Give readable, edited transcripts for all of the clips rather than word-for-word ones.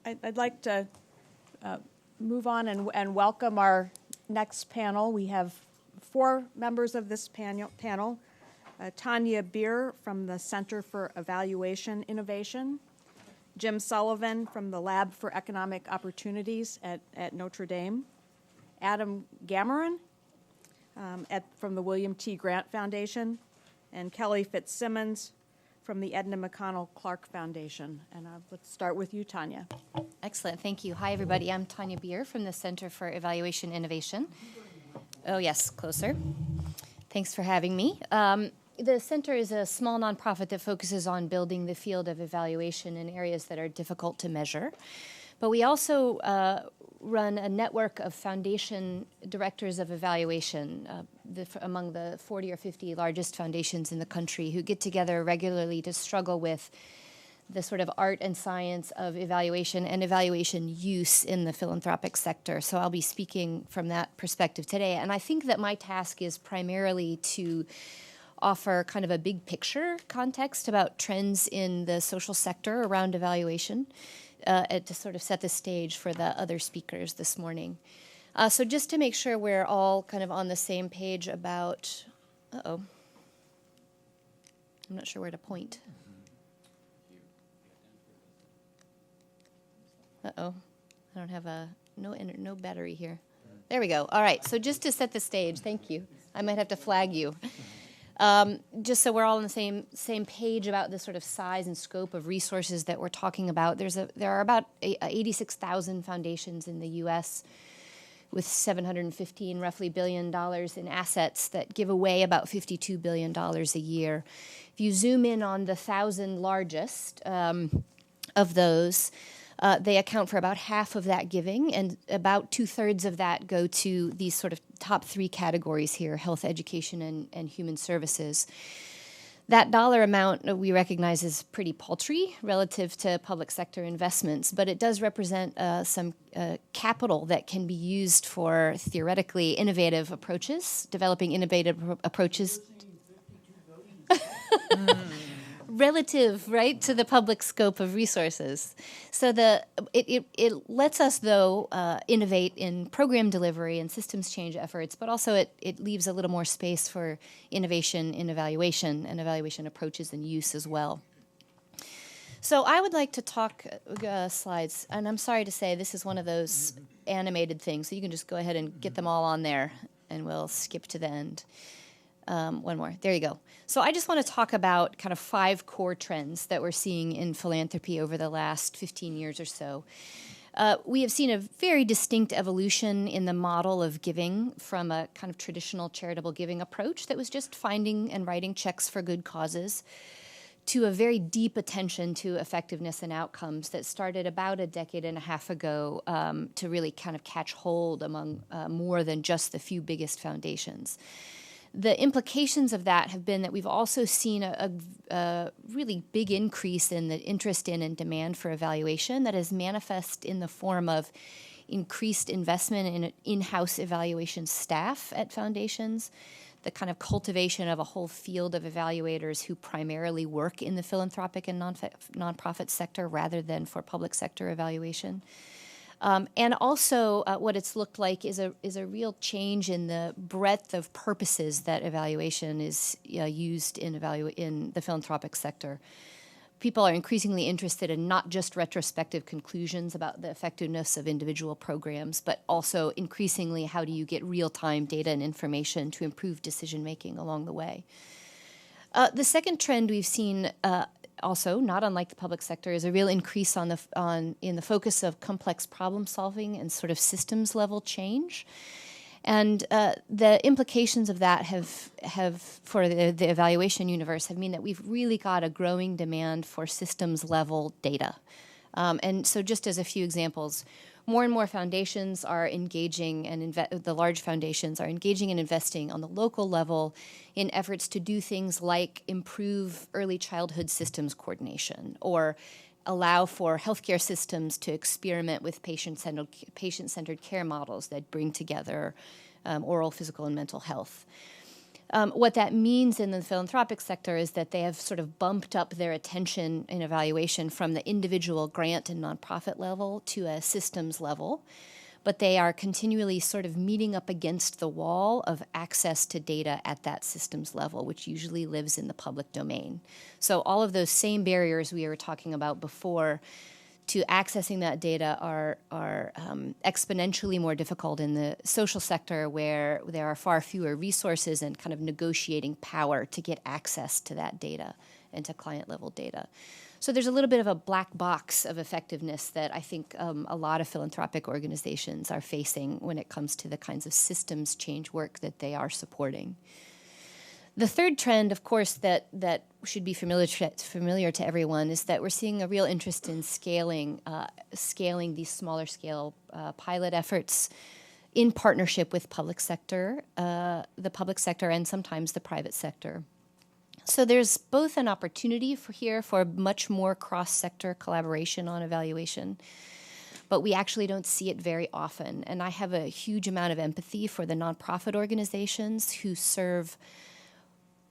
I'd like to move on and welcome our next panel. We have 4 members of this panel. Tanya Beer from the Center for Evaluation Innovation, Jim Sullivan from the Lab for Economic Opportunities at Notre Dame, Adam Gameron from the William T. Grant Foundation, and Kelly Fitzsimmons from the Edna McConnell Clark Foundation. And let's start with you, Tanya. Excellent, thank you. Hi, everybody. I'm Tanya Beer from the Center for Evaluation Innovation. Oh, yes, closer. Thanks for having me. The center is a small nonprofit that focuses on building the field of evaluation in areas that are difficult to measure. But we also run a network of foundation directors of evaluation among the 40 or 50 largest foundations in the country who get together regularly to struggle with the sort of art and science of evaluation and evaluation use in the philanthropic sector. So I'll be speaking from that perspective today. And I think that my task is primarily to offer kind of a big picture context about trends in the social sector around evaluation to sort of set the stage for the other speakers this morning. So just to make sure we're all kind of on the same page about, I'm not sure where to point. I don't have no battery here. There we go. All right, so just to set the stage, thank you. I might have to flag you. Just so we're all on the same page about the sort of size and scope of resources that we're talking about. There are about 86,000 foundations in the U.S. with $715 roughly billion in assets that give away about $52 billion a year. If you zoom in on the 1,000 largest of those, they account for about half of that giving, and about 2/3 of that go to these sort of top 3 categories here: health, education, and human services. That dollar amount we recognize is pretty paltry relative to public sector investments, but it does represent some capital that can be used for theoretically innovative approaches, developing innovative approaches. Relative, right, to the public scope of resources. So it lets us, though, innovate in program delivery and systems change efforts, but also it leaves a little more space for innovation in evaluation and evaluation approaches and use as well. So I would like to talk slides, and I'm sorry to say this is one of those animated things, so you can just go ahead and get them all on there, and we'll skip to the end. One more. There you go. So I just want to talk about kind of 5 core trends that we're seeing in philanthropy over the last 15 years or so. We have seen a very distinct evolution in the model of giving from a kind of traditional charitable giving approach that was just finding and writing checks for good causes to a very deep attention to effectiveness and outcomes that started about a decade and a half ago to really kind of catch hold among more than just the few biggest foundations. The implications of that have been that we've also seen a really big increase in the interest in and demand for evaluation that is manifest in the form of increased investment in in-house evaluation staff at foundations, the kind of cultivation of a whole field of evaluators who primarily work in the philanthropic and nonprofit sector rather than for public sector evaluation. And also what it's looked like is a real change in the breadth of purposes that evaluation is used in the philanthropic sector. People are increasingly interested in not just retrospective conclusions about the effectiveness of individual programs, but also increasingly how do you get real-time data and information to improve decision-making along the way. The second trend we've seen also, not unlike the public sector, is a real increase in the focus of complex problem solving and sort of systems level change. And the implications of that have for the evaluation universe have mean that we've really got a growing demand for systems level data. And so just as a few examples, more and more foundations are engaging, and the large foundations are engaging and investing on the local level in efforts to do things like improve early childhood systems coordination or allow for healthcare systems to experiment with patient-centered care models that bring together oral, physical, and mental health. What that means in the philanthropic sector is that they have sort of bumped up their attention in evaluation from the individual grant and nonprofit level to a systems level, but they are continually sort of meeting up against the wall of access to data at that systems level, which usually lives in the public domain. So all of those same barriers we were talking about before to accessing that data are exponentially more difficult in the social sector, where there are far fewer resources and kind of negotiating power to get access to that data and to client-level data. So there's a little bit of a black box of effectiveness that I think a lot of philanthropic organizations are facing when it comes to the kinds of systems change work that they are supporting. The third trend, of course, that should be familiar to everyone is that we're seeing a real interest in scaling these smaller scale pilot efforts in partnership with the public sector and sometimes the private sector. So there's both an opportunity for much more cross-sector collaboration on evaluation, but we actually don't see it very often. And I have a huge amount of empathy for the nonprofit organizations who serve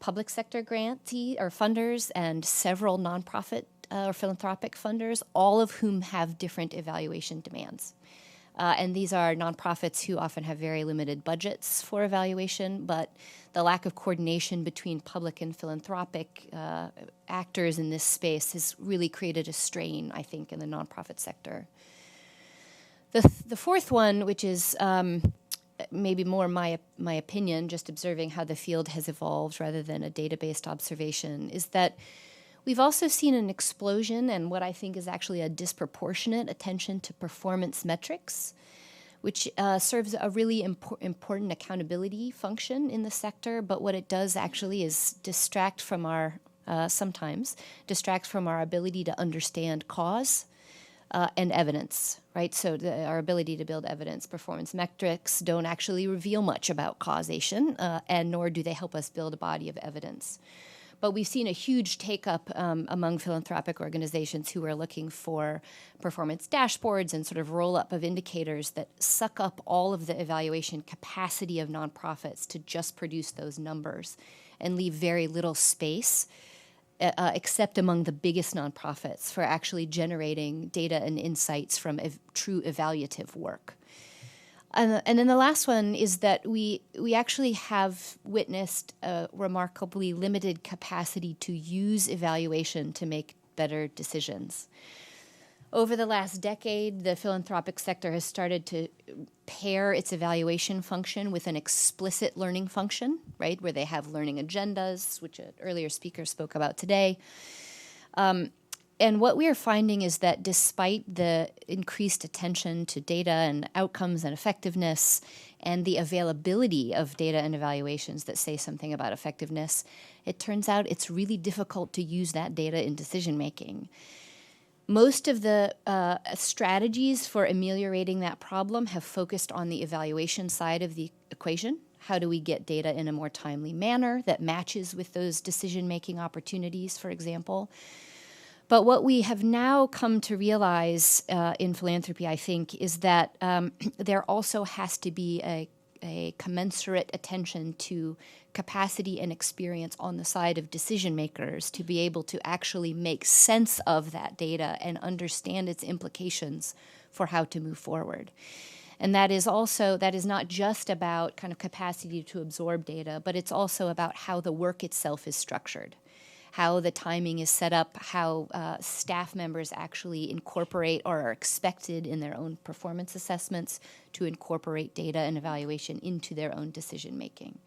public sector grantee or funders and several nonprofit or philanthropic funders, all of whom have different evaluation demands. And these are nonprofits who often have very limited budgets for evaluation, but the lack of coordination between public and philanthropic actors in this space has really created a strain, I think, in the nonprofit sector. The fourth one, which is maybe more my opinion, just observing how the field has evolved rather than a data-based observation, is that we've also seen an explosion and what I think is actually a disproportionate attention to performance metrics, which serves a really important accountability function in the sector. But what it does actually is sometimes distract from our ability to understand cause and evidence, right? So our ability to build evidence. Performance metrics don't actually reveal much about causation, and nor do they help us build a body of evidence. But we've seen a huge take-up among philanthropic organizations who are looking for performance dashboards and sort of roll-up of indicators that suck up all of the evaluation capacity of nonprofits to just produce those numbers and leave very little space except among the biggest nonprofits for actually generating data and insights from true evaluative work. And then the last one is that we actually have witnessed a remarkably limited capacity to use evaluation to make better decisions. Over the last decade, the philanthropic sector has started to pair its evaluation function with an explicit learning function, right, where they have learning agendas, which an earlier speaker spoke about today. And what we are finding is that despite the increased attention to data and outcomes and effectiveness and the availability of data and evaluations that say something about effectiveness, it turns out it's really difficult to use that data in decision-making. Most of the strategies for ameliorating that problem have focused on the evaluation side of the equation. How do we get data in a more timely manner that matches with those decision-making opportunities, for example? But what we have now come to realize in philanthropy, I think, is that there also has to be a commensurate attention to capacity and experience on the side of decision makers to be able to actually make sense of that data and understand its implications for how to move forward. And that is not just about kind of capacity to absorb data, but it's also about how the work itself is structured, how the timing is set up, how staff members actually incorporate or are expected in their own performance assessments to incorporate data and evaluation into their own decision making.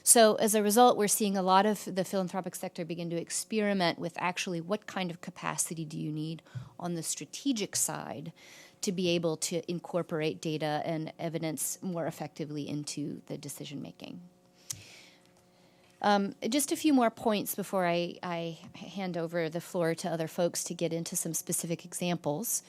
So as a result, we're seeing a lot of the philanthropic sector begin to experiment with actually what kind of capacity do you need on the strategic side to be able to incorporate data and evidence more effectively into the decision making. Just a few more points before I hand over the floor to other folks to get into some specific examples.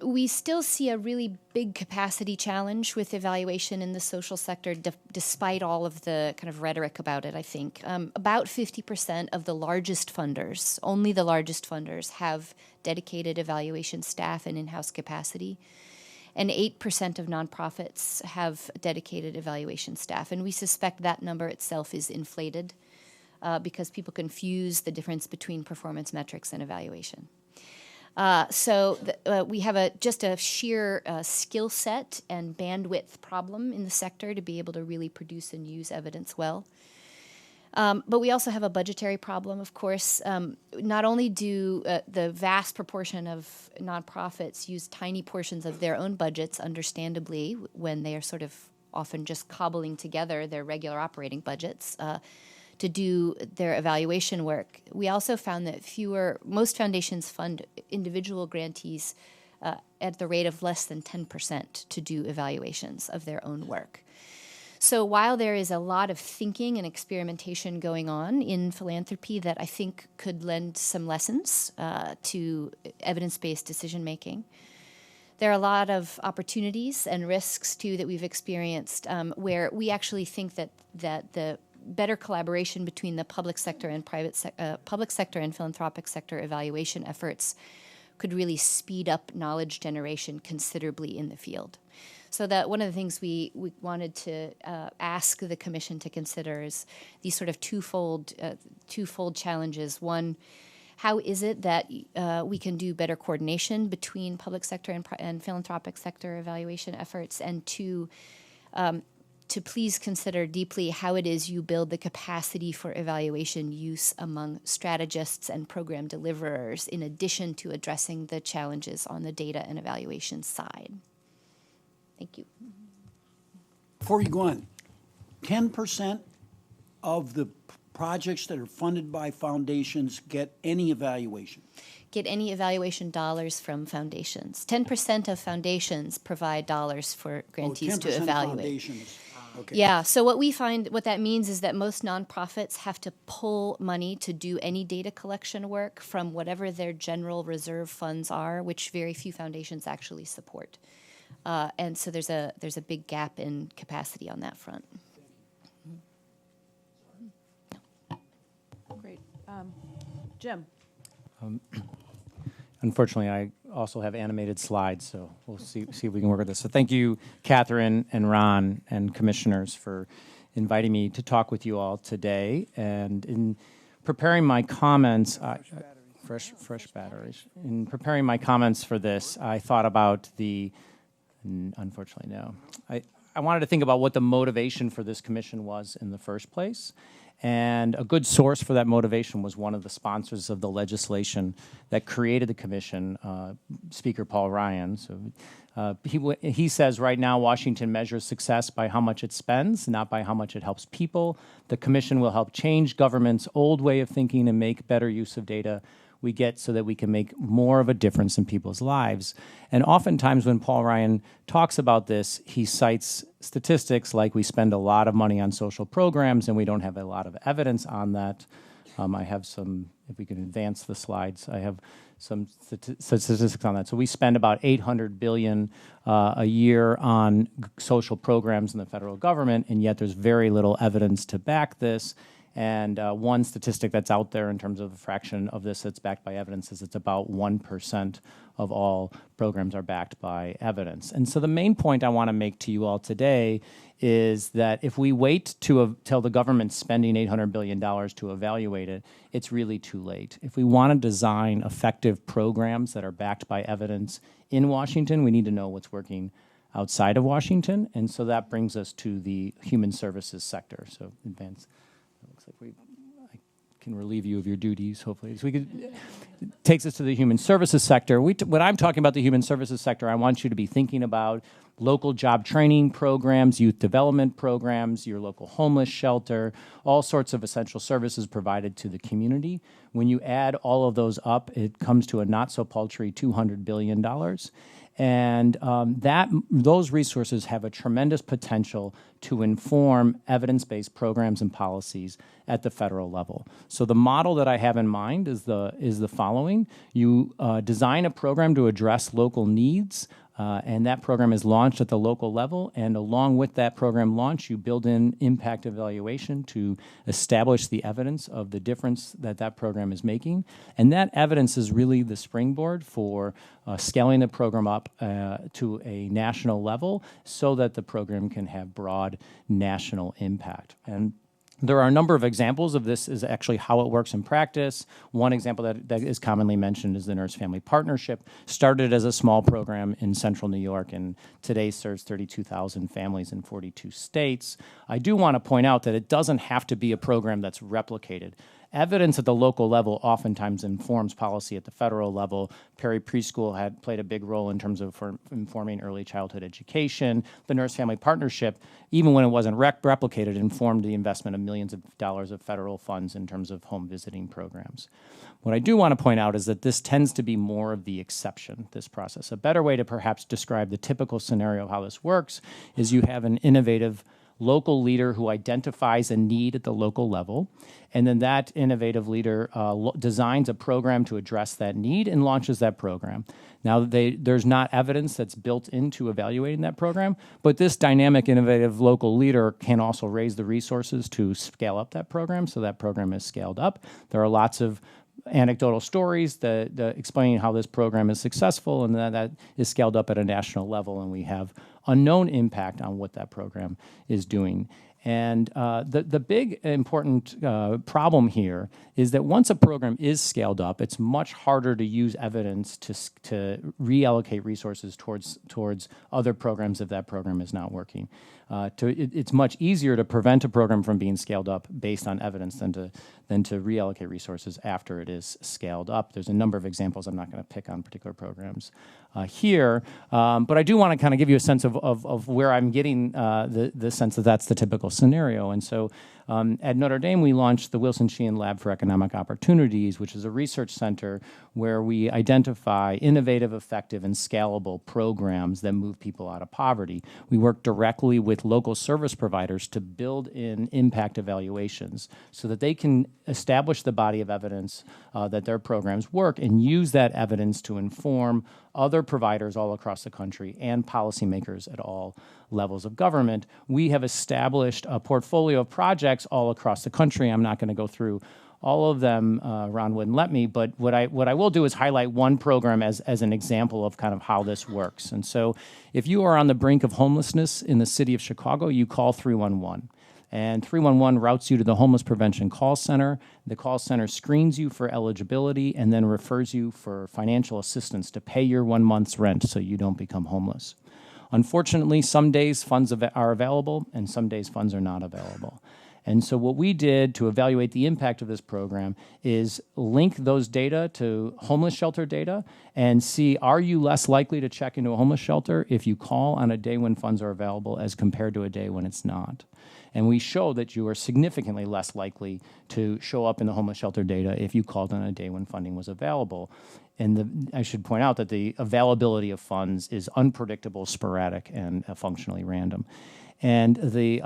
We still see a really big capacity challenge with evaluation in the social sector, despite all of the kind of rhetoric about it, I think. About 50% of the largest funders, only the largest funders, have dedicated evaluation staff and in-house capacity. and 8% of nonprofits have dedicated evaluation staff. And we suspect that number itself is inflated because people confuse the difference between performance metrics and evaluation. We have just a sheer skill set and bandwidth problem in the sector to be able to really produce and use evidence well. But we also have a budgetary problem, of course. Not only do the vast proportion of nonprofits use tiny portions of their own budgets, understandably, when they are sort of often just cobbling together their regular operating budgets to do their evaluation work. We also found that most foundations fund individual grantees at the rate of less than 10% to do evaluations of their own work. So while there is a lot of thinking and experimentation going on in philanthropy that I think could lend some lessons to evidence-based decision-making, there are a lot of opportunities and risks, too, that we've experienced where we actually think that the better collaboration between the public sector and public sector and philanthropic sector evaluation efforts could really speed up knowledge generation considerably in the field. So that one of the things we wanted to ask the Commission to consider is these sort of twofold challenges. One, how is it that we can do better coordination between public sector and philanthropic sector evaluation efforts? And two, to please consider deeply how it is you build the capacity for evaluation use among strategists and program deliverers, in addition to addressing the challenges on the data and evaluation side. Thank you. Before you go on, 10% of the projects that are funded by foundations get any evaluation? Get any evaluation dollars from foundations. 10% of foundations provide dollars for grantees to evaluate. Foundations. Okay. Yeah, so what that means is that most nonprofits have to pull money to do any data collection work from whatever their general reserve funds are, which very few foundations actually support. And so there's a big gap in capacity on that front. Great. Jim? Unfortunately, I also have animated slides, so we'll see if we can work with this. So thank you, Catherine and Ron and commissioners, for inviting me to talk with you all today. And in preparing my comments, fresh batteries. In preparing my comments for this, I thought about unfortunately, no. I wanted to think about what the motivation for this commission was in the first place. And a good source for that motivation was one of the sponsors of the legislation that created the commission, Speaker Paul Ryan. So he says right now Washington measures success by how much it spends, not by how much it helps people. The commission will help change government's old way of thinking and make better use of data we get so that we can make more of a difference in people's lives. And oftentimes when Paul Ryan talks about this, he cites statistics like we spend a lot of money on social programs and we don't have a lot of evidence on that. I have some, if we can advance the slides, I have some statistics on that. So we spend about $800 billion a year on social programs in the federal government, and yet there's very little evidence to back this. And one statistic that's out there in terms of a fraction of this that's backed by evidence is it's about 1% of all programs are backed by evidence. And so the main point I want to make to you all today is that if we wait till the government's spending $800 billion to evaluate it, it's really too late. If we want to design effective programs that are backed by evidence in Washington, we need to know what's working outside of Washington. And so that brings us to the human services sector. So advance. Looks like I can relieve you of your duties, hopefully. So takes us to the human services sector. When I'm talking about the human services sector, I want you to be thinking about local job training programs, youth development programs, your local homeless shelter, all sorts of essential services provided to the community. When you add all of those up, it comes to a not-so-paltry $200 billion. And those resources have a tremendous potential to inform evidence-based programs and policies at the federal level. So the model that I have in mind is the following. You design a program to address local needs And that program is launched at the local level, and along with that program launch, you build in impact evaluation to establish the evidence of the difference that that program is making. And that evidence is really the springboard for scaling the program up to a national level so that the program can have broad national impact. And there are a number of examples of this is actually how it works in practice. One example that is commonly mentioned is the Nurse-Family Partnership. Started as a small program in central New York and today serves 32,000 families in 42 states. I do want to point out that it doesn't have to be a program that's replicated. Evidence at the local level oftentimes informs policy at the federal level. Perry Preschool had played a big role in terms of informing early childhood education. The Nurse-Family Partnership, even when it wasn't replicated, informed the investment of millions of dollars of federal funds in terms of home visiting programs. What I do want to point out is that this tends to be more of the exception, this process. A better way to perhaps describe the typical scenario of how this works is you have an innovative local leader who identifies a need at the local level, and then that innovative leader designs a program to address that need and launches that program. Now, there's not evidence that's built into evaluating that program, but this dynamic, innovative local leader can also raise the resources to scale up that program, so that program is scaled up. There are lots of anecdotal stories explaining how this program is successful, and that is scaled up at a national level, and we have unknown impact on what that program is doing. And the big important problem here is that once a program is scaled up, it's much harder to use evidence to reallocate resources towards other programs if that program is not working. It's much easier to prevent a program from being scaled up based on evidence than to reallocate resources after it is scaled up. There's a number of examples. I'm not going to pick on particular programs here, but I do want to kind of give you a sense of where I'm getting the sense that that's the typical scenario. And so at Notre Dame, we launched the Wilson Sheehan Lab for Economic Opportunities, which is a research center where we identify innovative, effective, and scalable programs that move people out of poverty. We work directly with local service providers to build in impact evaluations so that they can establish the body of evidence that their programs work and use that evidence to inform other providers all across the country and policymakers at all levels of government. We have established a portfolio of projects all across the country. I'm not going to go through all of them. Ron wouldn't let me, but what I will do is highlight one program as an example of kind of how this works. And so if you are on the brink of homelessness in the city of Chicago, you call 311. And 311 routes you to the Homeless Prevention Call Center. The call center screens you for eligibility and then refers you for financial assistance to pay your 1 month's rent so you don't become homeless. Unfortunately, some days funds are available and some days funds are not available. And so what we did to evaluate the impact of this program is link those data to homeless shelter data and see, are you less likely to check into a homeless shelter if you call on a day when funds are available as compared to a day when it's not? And we show that you are significantly less likely to show up in the homeless shelter data if you called on a day when funding was available. And I should point out that the availability of funds is unpredictable, sporadic, and functionally random. And the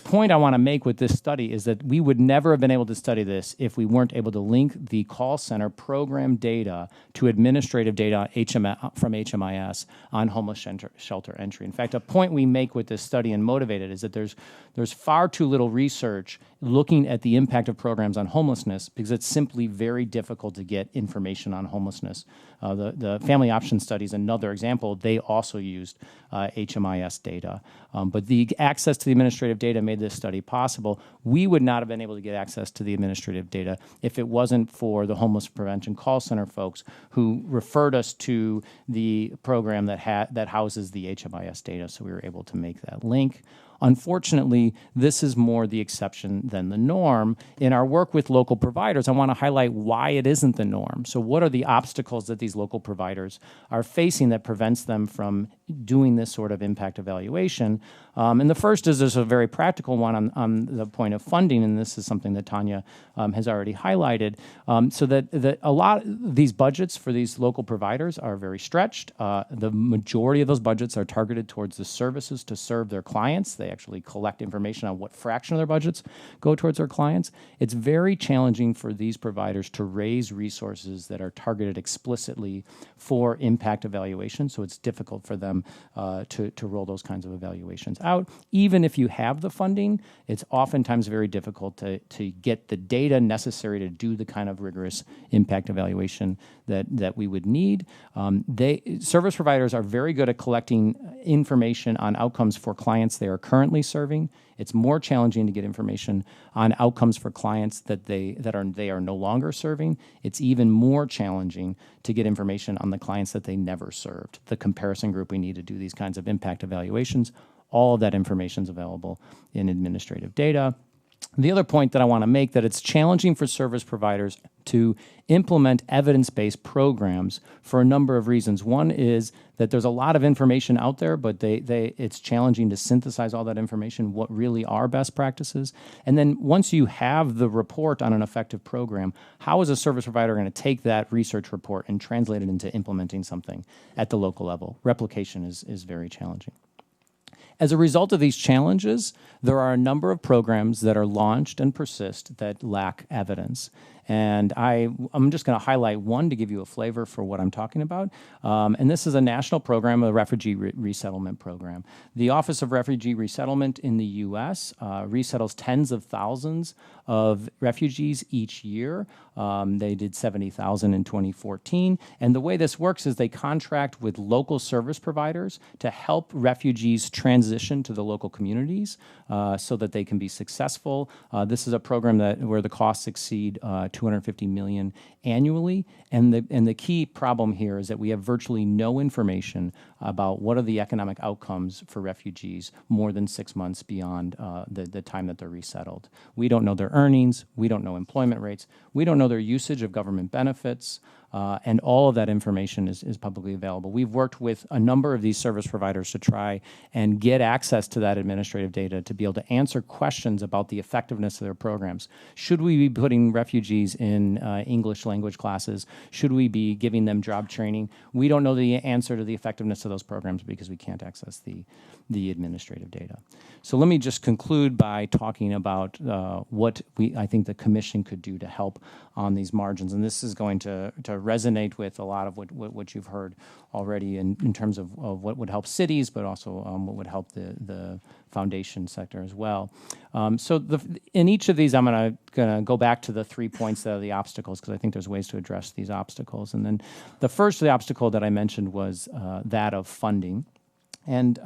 point I want to make with this study is that we would never have been able to study this if we weren't able to link the call center program data to administrative data from HMIS on homeless shelter entry. In fact, a point we make with this study and motivate it is that there's far too little research looking at the impact of programs on homelessness because it's simply very difficult to get information on homelessness. The Family Option Study is another example. They also used HMIS data. But the access to the administrative data made this study possible. We would not have been able to get access to the administrative data if it wasn't for the Homeless Prevention Call Center folks who referred us to the program that houses the HMIS data, so we were able to make that link. Unfortunately, this is more the exception than the norm. In our work with local providers, I want to highlight why it isn't the norm. So what are the obstacles that these local providers are facing that prevents them from doing this sort of impact evaluation. And the first is there's a very practical one on the point of funding, and this is something that Tanya has already highlighted, so that a lot of these budgets for these local providers are very stretched. The majority of those budgets are targeted towards the services to serve their clients. They actually collect information on what fraction of their budgets go towards their clients. It's very challenging for these providers to raise resources that are targeted explicitly for impact evaluation, so it's difficult for them to roll those kinds of evaluations out. Even if you have the funding, it's oftentimes very difficult to get the data necessary to do the kind of rigorous impact evaluation that we would need. Service providers are very good at collecting information on outcomes for clients they are currently serving. It's more challenging to get information on outcomes for clients that they are no longer serving. It's even more challenging to get information on the clients that they never served. The comparison group we need to do these kinds of impact evaluations, all of that information is available in administrative data. The other point that I want to make, that it's challenging for service providers to implement evidence-based programs for a number of reasons. One is that there's a lot of information out there, but it's challenging to synthesize all that information, what really are best practices. And then once you have the report on an effective program, how is a service provider going to take that research report and translate it into implementing something at the local level? Replication is very challenging. As a result of these challenges, there are a number of programs that are launched and persist that lack evidence. And I'm just going to highlight one to give you a flavor for what I'm talking about. And this is a national program, a refugee resettlement program. The Office of Refugee Resettlement in the U.S. Resettles tens of thousands of refugees each year. They did 70,000 in 2014. And the way this works is they contract with local service providers to help refugees transition to the local communities so that they can be successful. This is a program where the costs exceed $250 million annually. And the key problem here is that we have virtually no information about what are the economic outcomes for refugees more than 6 months beyond the time that they're resettled. We don't know their earnings. We don't know employment rates. We don't know their usage of government benefits. And all of that information is publicly available. We've worked with a number of these service providers to try and get access to that administrative data to be able to answer questions about the effectiveness of their programs. Should we be putting refugees in English language classes? Should we be giving them job training? We don't know the answer to the effectiveness of those programs because we can't access the administrative data. So let me just conclude by talking about what I think the Commission could do to help on these margins. And this is going to resonate with a lot of what you've heard already in terms of what would help cities, but also what would help the foundation sector as well. So in each of these, I'm going to go back to the 3 points that are the obstacles, because I think there's ways to address these obstacles. And then the first of the obstacle that I mentioned was that of funding. And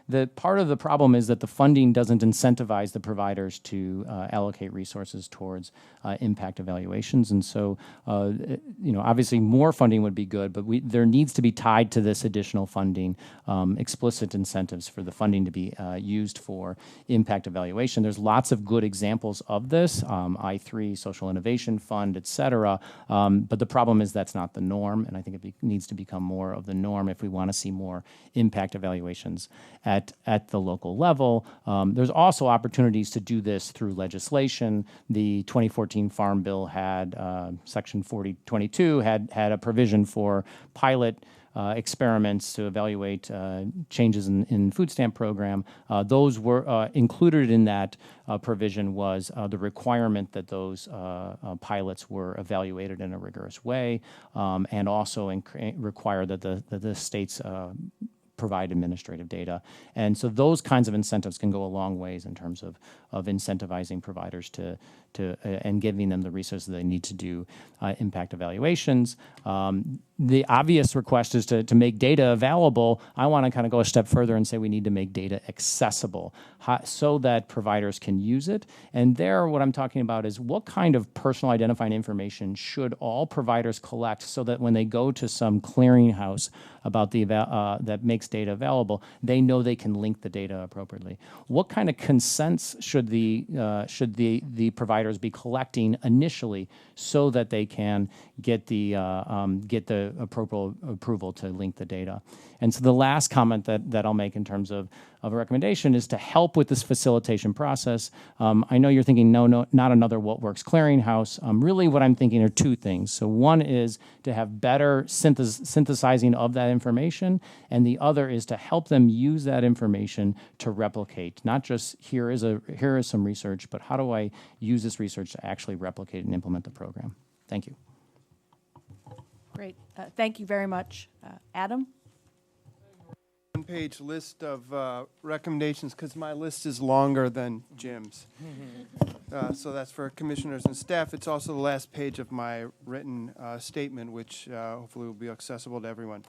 the part of the problem is that the funding doesn't incentivize the providers to allocate resources towards impact evaluations. And so, obviously more funding would be good, but there needs to be tied to this additional funding explicit incentives for the funding to be used for impact evaluation. There's lots of good examples of this, I3, Social Innovation Fund, et cetera. But the problem is that's not the norm, and I think it needs to become more of the norm if we want to see more impact evaluations at the local level. There's also opportunities to do this through legislation. The 2014 Farm Bill had Section 4022 had a provision for pilot experiments to evaluate changes in food stamp program. Those were included in that provision was the requirement that those pilots were evaluated in a rigorous way, and also require that the states provide administrative data. And so those kinds of incentives can go a long ways in terms of incentivizing providers to and giving them the resources they need to do impact evaluations. The obvious request is to make data available. I want to kind of go a step further and say we need to make data accessible so that providers can use it. And there, what I'm talking about is what kind of personal identifying information should all providers collect so that when they go to some clearinghouse about that makes data available, they know they can link the data appropriately. What kind of consents should the providers be collecting initially so that they can get the appropriate approval to link the data? And so the last comment that I'll make in terms of a recommendation is to help with this facilitation process. I know you're thinking, no, not another What Works clearinghouse. Really what I'm thinking are two things. So one is to have better synthesizing of that information, and the other is to help them use that information to replicate. Not just here is some research, but how do I use this research to actually replicate and implement the program? Thank you. Great. Thank you very much. Adam? One-page list of recommendations, because my list is longer than Jim's. So that's for commissioners and staff. It's also the last page of my written statement, which hopefully will be accessible to everyone.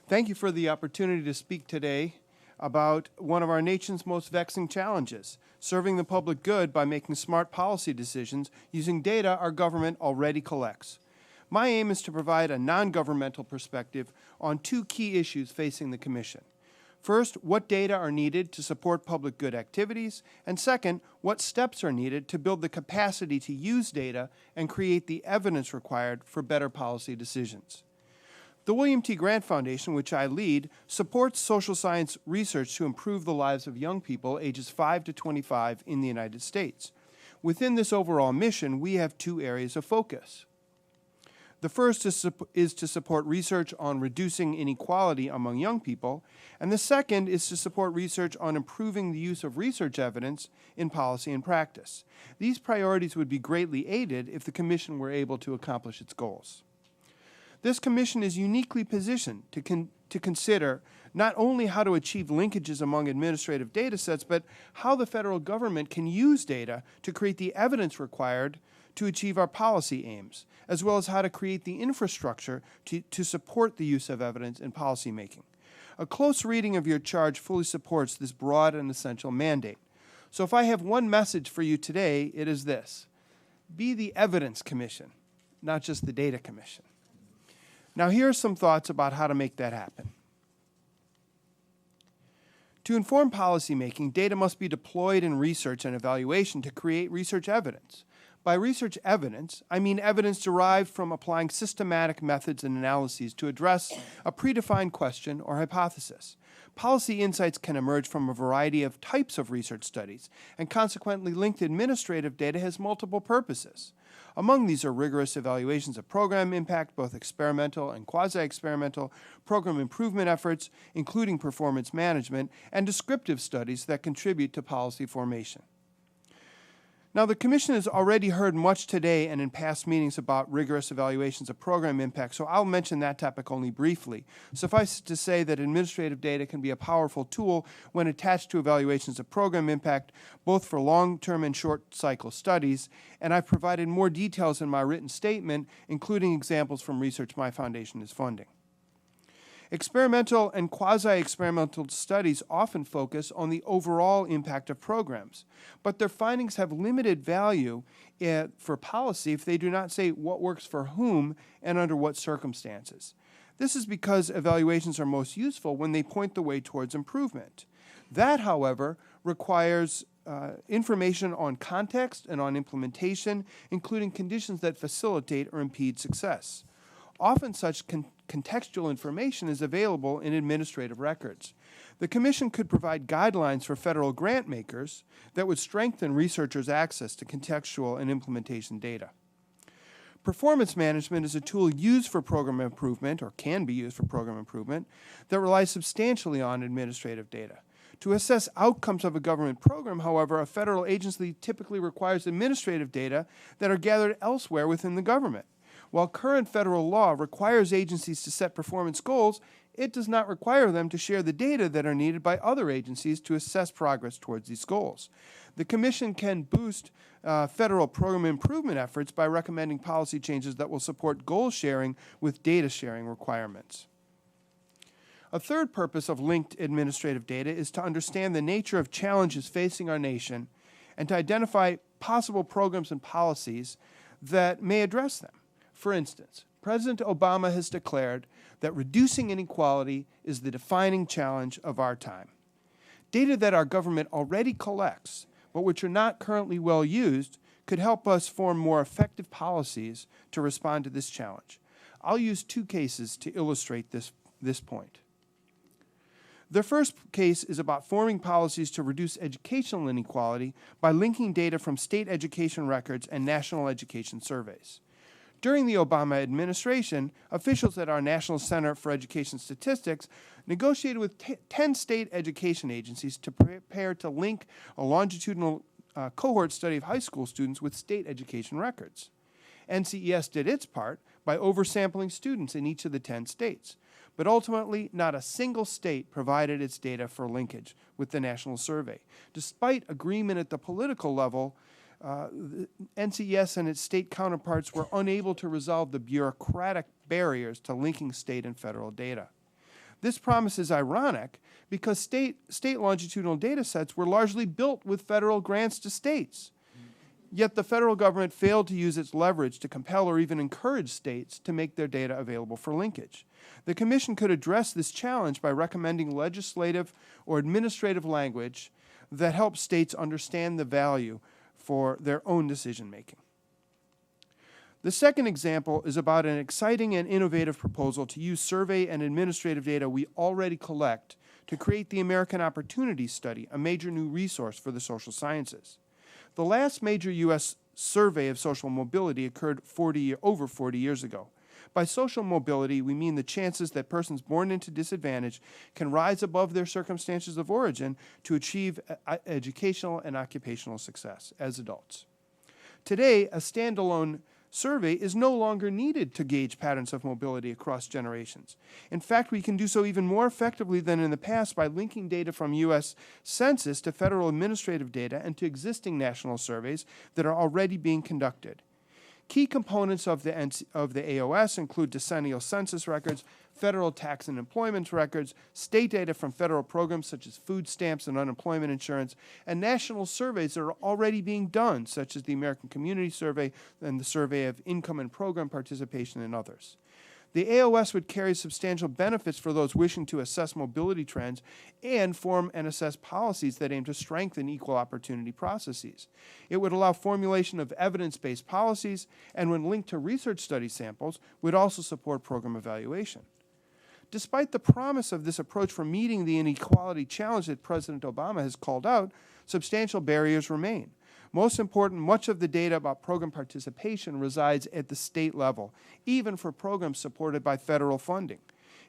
Thank you for the opportunity to speak today about one of our nation's most vexing challenges, serving the public good by making smart policy decisions using data our government already collects. My aim is to provide a non-governmental perspective on two key issues facing the Commission. First, what data are needed to support public good activities, and second, what steps are needed to build the capacity to use data and create the evidence required for better policy decisions. The William T. Grant Foundation, which I lead, supports social science research to improve the lives of young people ages 5 to 25 in the United States. Within this overall mission, we have two areas of focus. The first is to support research on reducing inequality among young people, and the second is to support research on improving the use of research evidence in policy and practice. These priorities would be greatly aided if the Commission were able to accomplish its goals. This Commission is uniquely positioned to consider not only how to achieve linkages among administrative data sets, but how the federal government can use data to create the evidence required to achieve our policy aims, as well as how to create the infrastructure to support the use of evidence in policymaking. A close reading of your charge fully supports this broad and essential mandate. So if I have one message for you today, it is this: be the Evidence Commission, not just the Data Commission. Now here are some thoughts about how to make that happen. To inform policymaking, data must be deployed in research and evaluation to create research evidence. By research evidence, I mean evidence derived from applying systematic methods and analyses to address a predefined question or hypothesis. Policy insights can emerge from a variety of types of research studies, and consequently linked administrative data has multiple purposes. Among these are rigorous evaluations of program impact, both experimental and quasi-experimental, program improvement efforts, including performance management, and descriptive studies that contribute to policy formation. Now, the Commission has already heard much today and in past meetings about rigorous evaluations of program impact, so I'll mention that topic only briefly. Suffice it to say that administrative data can be a powerful tool when attached to evaluations of program impact, both for long-term and short-cycle studies, and I've provided more details in my written statement, including examples from research my foundation is funding. Experimental and quasi-experimental studies often focus on the overall impact of programs, but their findings have limited value for policy if they do not say what works for whom and under what circumstances. This is because evaluations are most useful when they point the way towards improvement. That, however, requires information on context and on implementation, including conditions that facilitate or impede success. Often such contextual information is available in administrative records. The Commission could provide guidelines for federal grant makers that would strengthen researchers' access to contextual and implementation data. Performance management is a tool used for program improvement, or can be used for program improvement, that relies substantially on administrative data. To assess outcomes of a government program, however, a federal agency typically requires administrative data that are gathered elsewhere within the government. While current federal law requires agencies to set performance goals, it does not require them to share the data that are needed by other agencies to assess progress towards these goals. The Commission can boost federal program improvement efforts by recommending policy changes that will support goal sharing with data sharing requirements. A third purpose of linked administrative data is to understand the nature of challenges facing our nation and to identify possible programs and policies that may address them. For instance, President Obama has declared that reducing inequality is the defining challenge of our time. Data that our government already collects, but which are not currently well used, could help us form more effective policies to respond to this challenge. I'll use two cases to illustrate this point. The first case is about forming policies to reduce educational inequality by linking data from state education records and national education surveys. During the Obama administration, officials at our National Center for Education Statistics negotiated with 10 state education agencies to prepare to link a longitudinal cohort study of high school students with state education records. NCES did its part by oversampling students in each of the 10 states. But ultimately, not a single state provided its data for linkage with the national survey. Despite agreement at the political level, the NCES and its state counterparts were unable to resolve the bureaucratic barriers to linking state and federal data. This promise is ironic because state longitudinal data sets were largely built with federal grants to states. Yet the federal government failed to use its leverage to compel or even encourage states to make their data available for linkage. The Commission could address this challenge by recommending legislative or administrative language that helps states understand the value for their own decision-making. The second example is about an exciting and innovative proposal to use survey and administrative data we already collect to create the American Opportunity Study, a major new resource for the social sciences. The last major U.S. survey of social mobility occurred over 40 years ago. By social mobility, we mean the chances that persons born into disadvantage can rise above their circumstances of origin to achieve educational and occupational success as adults. Today, a standalone survey is no longer needed to gauge patterns of mobility across generations. In fact, we can do so even more effectively than in the past by linking data from U.S. Census to federal administrative data and to existing national surveys that are already being conducted. Key components of the AOS include decennial census records, federal tax and employment records, state data from federal programs such as food stamps and unemployment insurance, and national surveys that are already being done, such as the American Community Survey and the Survey of Income and Program Participation and others. The AOS would carry substantial benefits for those wishing to assess mobility trends and form and assess policies that aim to strengthen equal opportunity processes. It would allow formulation of evidence-based policies, and when linked to research study samples, would also support program evaluation. Despite the promise of this approach for meeting the inequality challenge that President Obama has called out, substantial barriers remain. Most important, much of the data about program participation resides at the state level, even for programs supported by federal funding.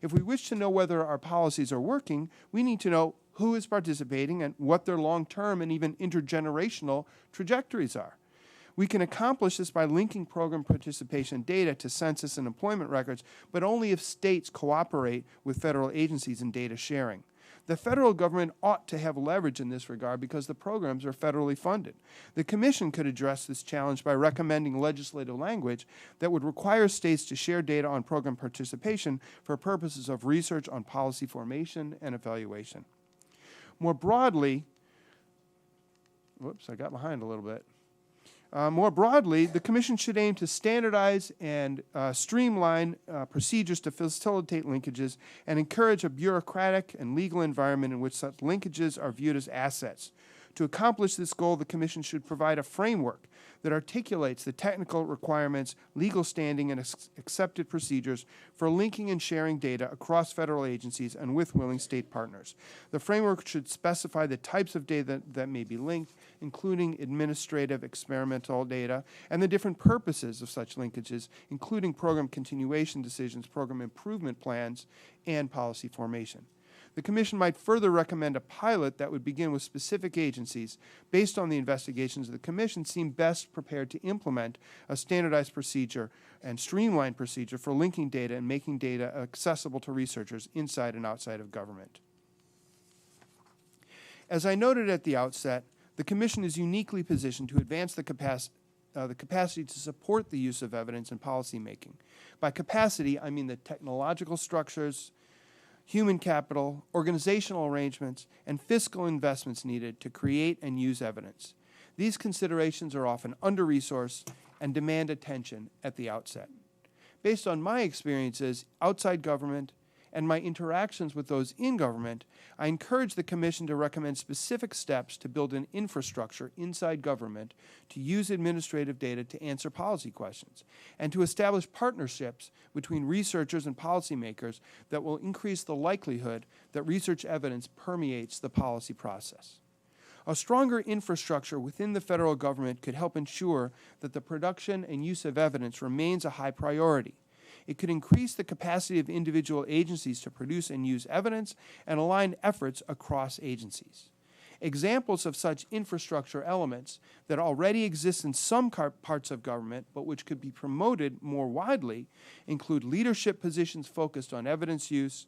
If we wish to know whether our policies are working, we need to know who is participating and what their long-term and even intergenerational trajectories are. We can accomplish this by linking program participation data to census and employment records, but only if states cooperate with federal agencies in data sharing. The federal government ought to have leverage in this regard because the programs are federally funded. The Commission could address this challenge by recommending legislative language that would require states to share data on program participation for purposes of research on policy formation and evaluation. More broadly, I got behind a little bit. More broadly, the Commission should aim to standardize and streamline procedures to facilitate linkages and encourage a bureaucratic and legal environment in which such linkages are viewed as assets. To accomplish this goal, the Commission should provide a framework that articulates the technical requirements, legal standing, and accepted procedures for linking and sharing data across federal agencies and with willing state partners. The framework should specify the types of data that may be linked, including administrative experimental data, and the different purposes of such linkages, including program continuation decisions, program improvement plans, and policy formation. The Commission might further recommend a pilot that would begin with specific agencies based on the investigations of the Commission seem best prepared to implement a standardized procedure and streamlined procedure for linking data and making data accessible to researchers inside and outside of government. As I noted at the outset, the Commission is uniquely positioned to advance the capacity to support the use of evidence in policymaking. By capacity, I mean the technological structures, human capital, organizational arrangements, and fiscal investments needed to create and use evidence. These considerations are often under-resourced and demand attention at the outset. Based on my experiences outside government and my interactions with those in government, I encourage the Commission to recommend specific steps to build an infrastructure inside government to use administrative data to answer policy questions, and to establish partnerships between researchers and policymakers that will increase the likelihood that research evidence permeates the policy process. A stronger infrastructure within the federal government could help ensure that the production and use of evidence remains a high priority. It could increase the capacity of individual agencies to produce and use evidence and align efforts across agencies. Examples of such infrastructure elements that already exist in some parts of government but which could be promoted more widely include leadership positions focused on evidence use,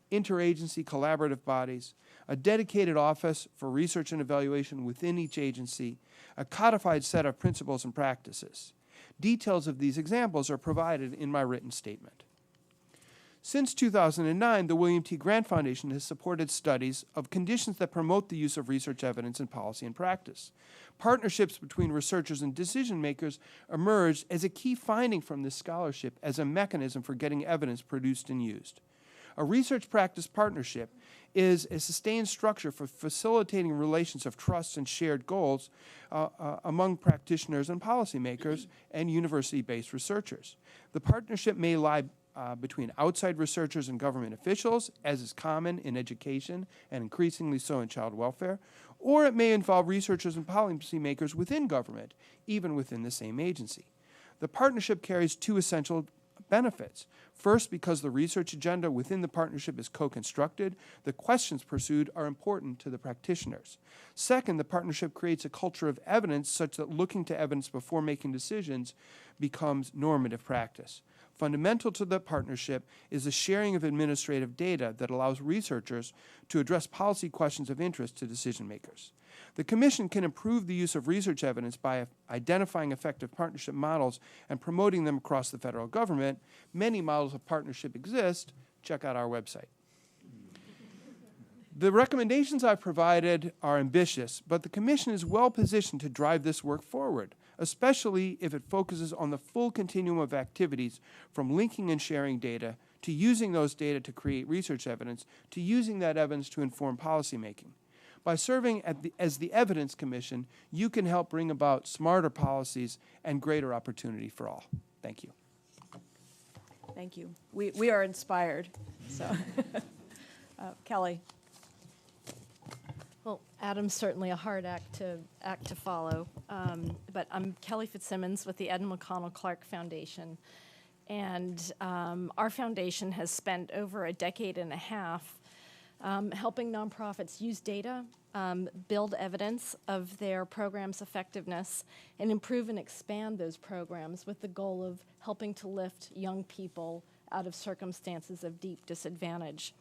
interagency collaborative bodies, a dedicated office for research and evaluation within each agency, a codified set of principles and practices. Details of these examples are provided in my written statement. Since 2009, the William T. Grant Foundation has supported studies of conditions that promote the use of research evidence in policy and practice. Partnerships between researchers and decision makers emerged as a key finding from this scholarship as a mechanism for getting evidence produced and used. A research practice partnership is a sustained structure for facilitating relations of trust and shared goals among practitioners and policymakers and university-based researchers. The partnership may lie between outside researchers and government officials, as is common in education and increasingly so in child welfare, or it may involve researchers and policymakers within government, even within the same agency. The partnership carries two essential benefits. First, because the research agenda within the partnership is co-constructed, the questions pursued are important to the practitioners. Second, the partnership creates a culture of evidence such that looking to evidence before making decisions becomes normative practice. Fundamental to the partnership is the sharing of administrative data that allows researchers to address policy questions of interest to decision makers. The Commission can improve the use of research evidence by identifying effective partnership models and promoting them across the federal government. Many models of partnership exist. Check out our website. The recommendations I've provided are ambitious, but the Commission is well positioned to drive this work forward, especially if it focuses on the full continuum of activities from linking and sharing data to using those data to create research evidence to using that evidence to inform policymaking. By serving as the Evidence Commission, you can help bring about smarter policies and greater opportunity for all. Thank you. Thank you. We are inspired. So, Kelly. Well, Adam's certainly a hard act to follow, but I'm Kelly Fitzsimmons with the Ed McConnell Clark Foundation, and our foundation has spent over a decade and a half helping nonprofits use data, build evidence of their programs' effectiveness, and improve and expand those programs with the goal of helping to lift young people out of circumstances of deep disadvantage.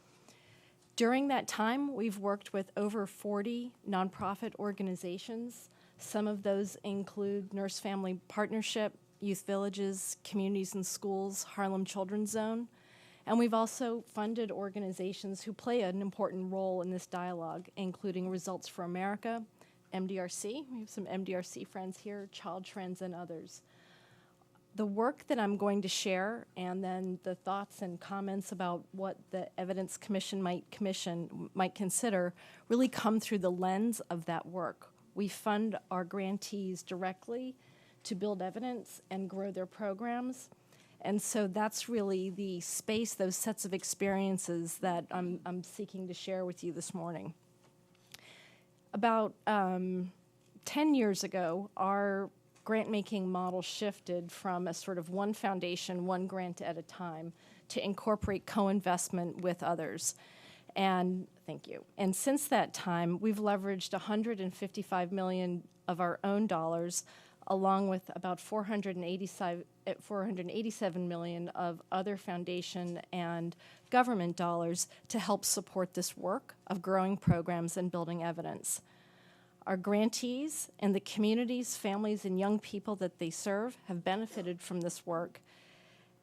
During that time, we've worked with over 40 nonprofit organizations. Some of those include Nurse Family Partnership, Youth Villages, Communities and Schools, Harlem Children's Zone. And we've also funded organizations who play an important role in this dialogue, including Results for America, MDRC, we have some MDRC friends here, Child Trends, and others. The work that I'm going to share, and then the thoughts and comments about what the Evidence Commission might consider, really come through the lens of that work. We fund our grantees directly to build evidence and grow their programs. And so that's really the space, those sets of experiences that I'm seeking to share with you this morning. About 10 years ago, our grant-making model shifted from a sort of one foundation, one grant at a time, to incorporate co-investment with others. And thank you. And since that time, we've leveraged $155 million of our own dollars, along with about $487 million of other foundation and government dollars to help support this work of growing programs and building evidence. Our grantees and the communities, families, and young people that they serve have benefited from this work,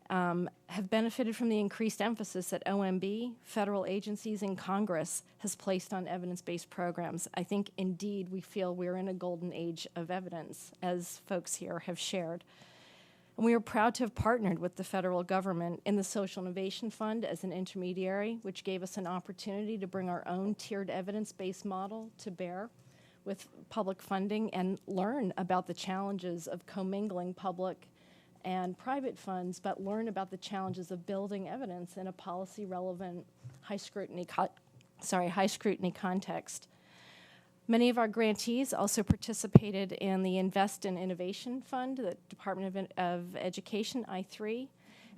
have benefited from the increased emphasis that OMB, federal agencies, and Congress has placed on evidence-based programs. I think, indeed, we feel we're in a golden age of evidence, as folks here have shared. And we are proud to have partnered with the federal government in the Social Innovation Fund as an intermediary, which gave us an opportunity to bring our own tiered evidence-based model to bear with public funding and learn about the challenges of commingling public and private funds, but learn about the challenges of building evidence in a policy-relevant, high scrutiny context. Many of our grantees also participated in the Invest in Innovation Fund, the Department of Education, I3,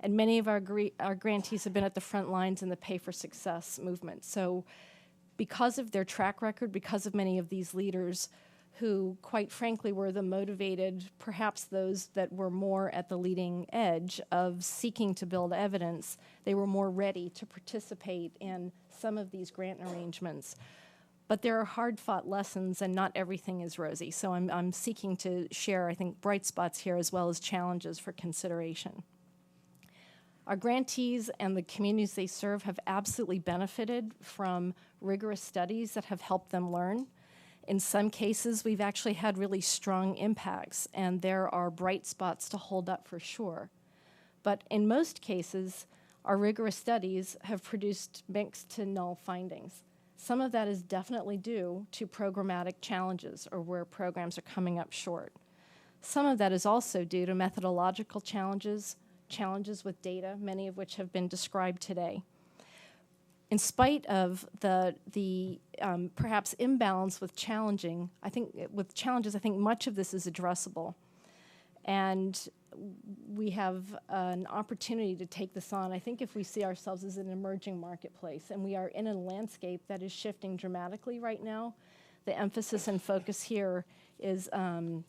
and many of our grantees have been at the front lines in the Pay for Success movement. So because of their track record, because of many of these leaders who, quite frankly, were the motivated, perhaps those that were more at the leading edge of seeking to build evidence, they were more ready to participate in some of these grant arrangements. But there are hard-fought lessons, and not everything is rosy. So I'm seeking to share, I think, bright spots here as well as challenges for consideration. Our grantees and the communities they serve have absolutely benefited from rigorous studies that have helped them learn. In some cases, we've actually had really strong impacts, and there are bright spots to hold up for sure. But in most cases, our rigorous studies have produced mixed to null findings. Some of that is definitely due to programmatic challenges or where programs are coming up short. Some of that is also due to methodological challenges with data, many of which have been described today. In spite of the perhaps imbalance with challenges, I think much of this is addressable. And we have an opportunity to take this on. I think if we see ourselves as an emerging marketplace, and we are in a landscape that is shifting dramatically right now, the emphasis and focus here is a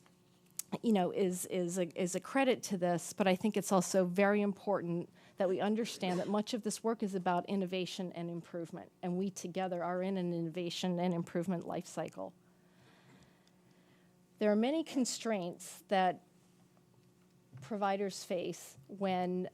credit to this, but I think it's also very important that we understand that much of this work is about innovation and improvement, and we together are in an innovation and improvement life cycle. There are many constraints that providers face when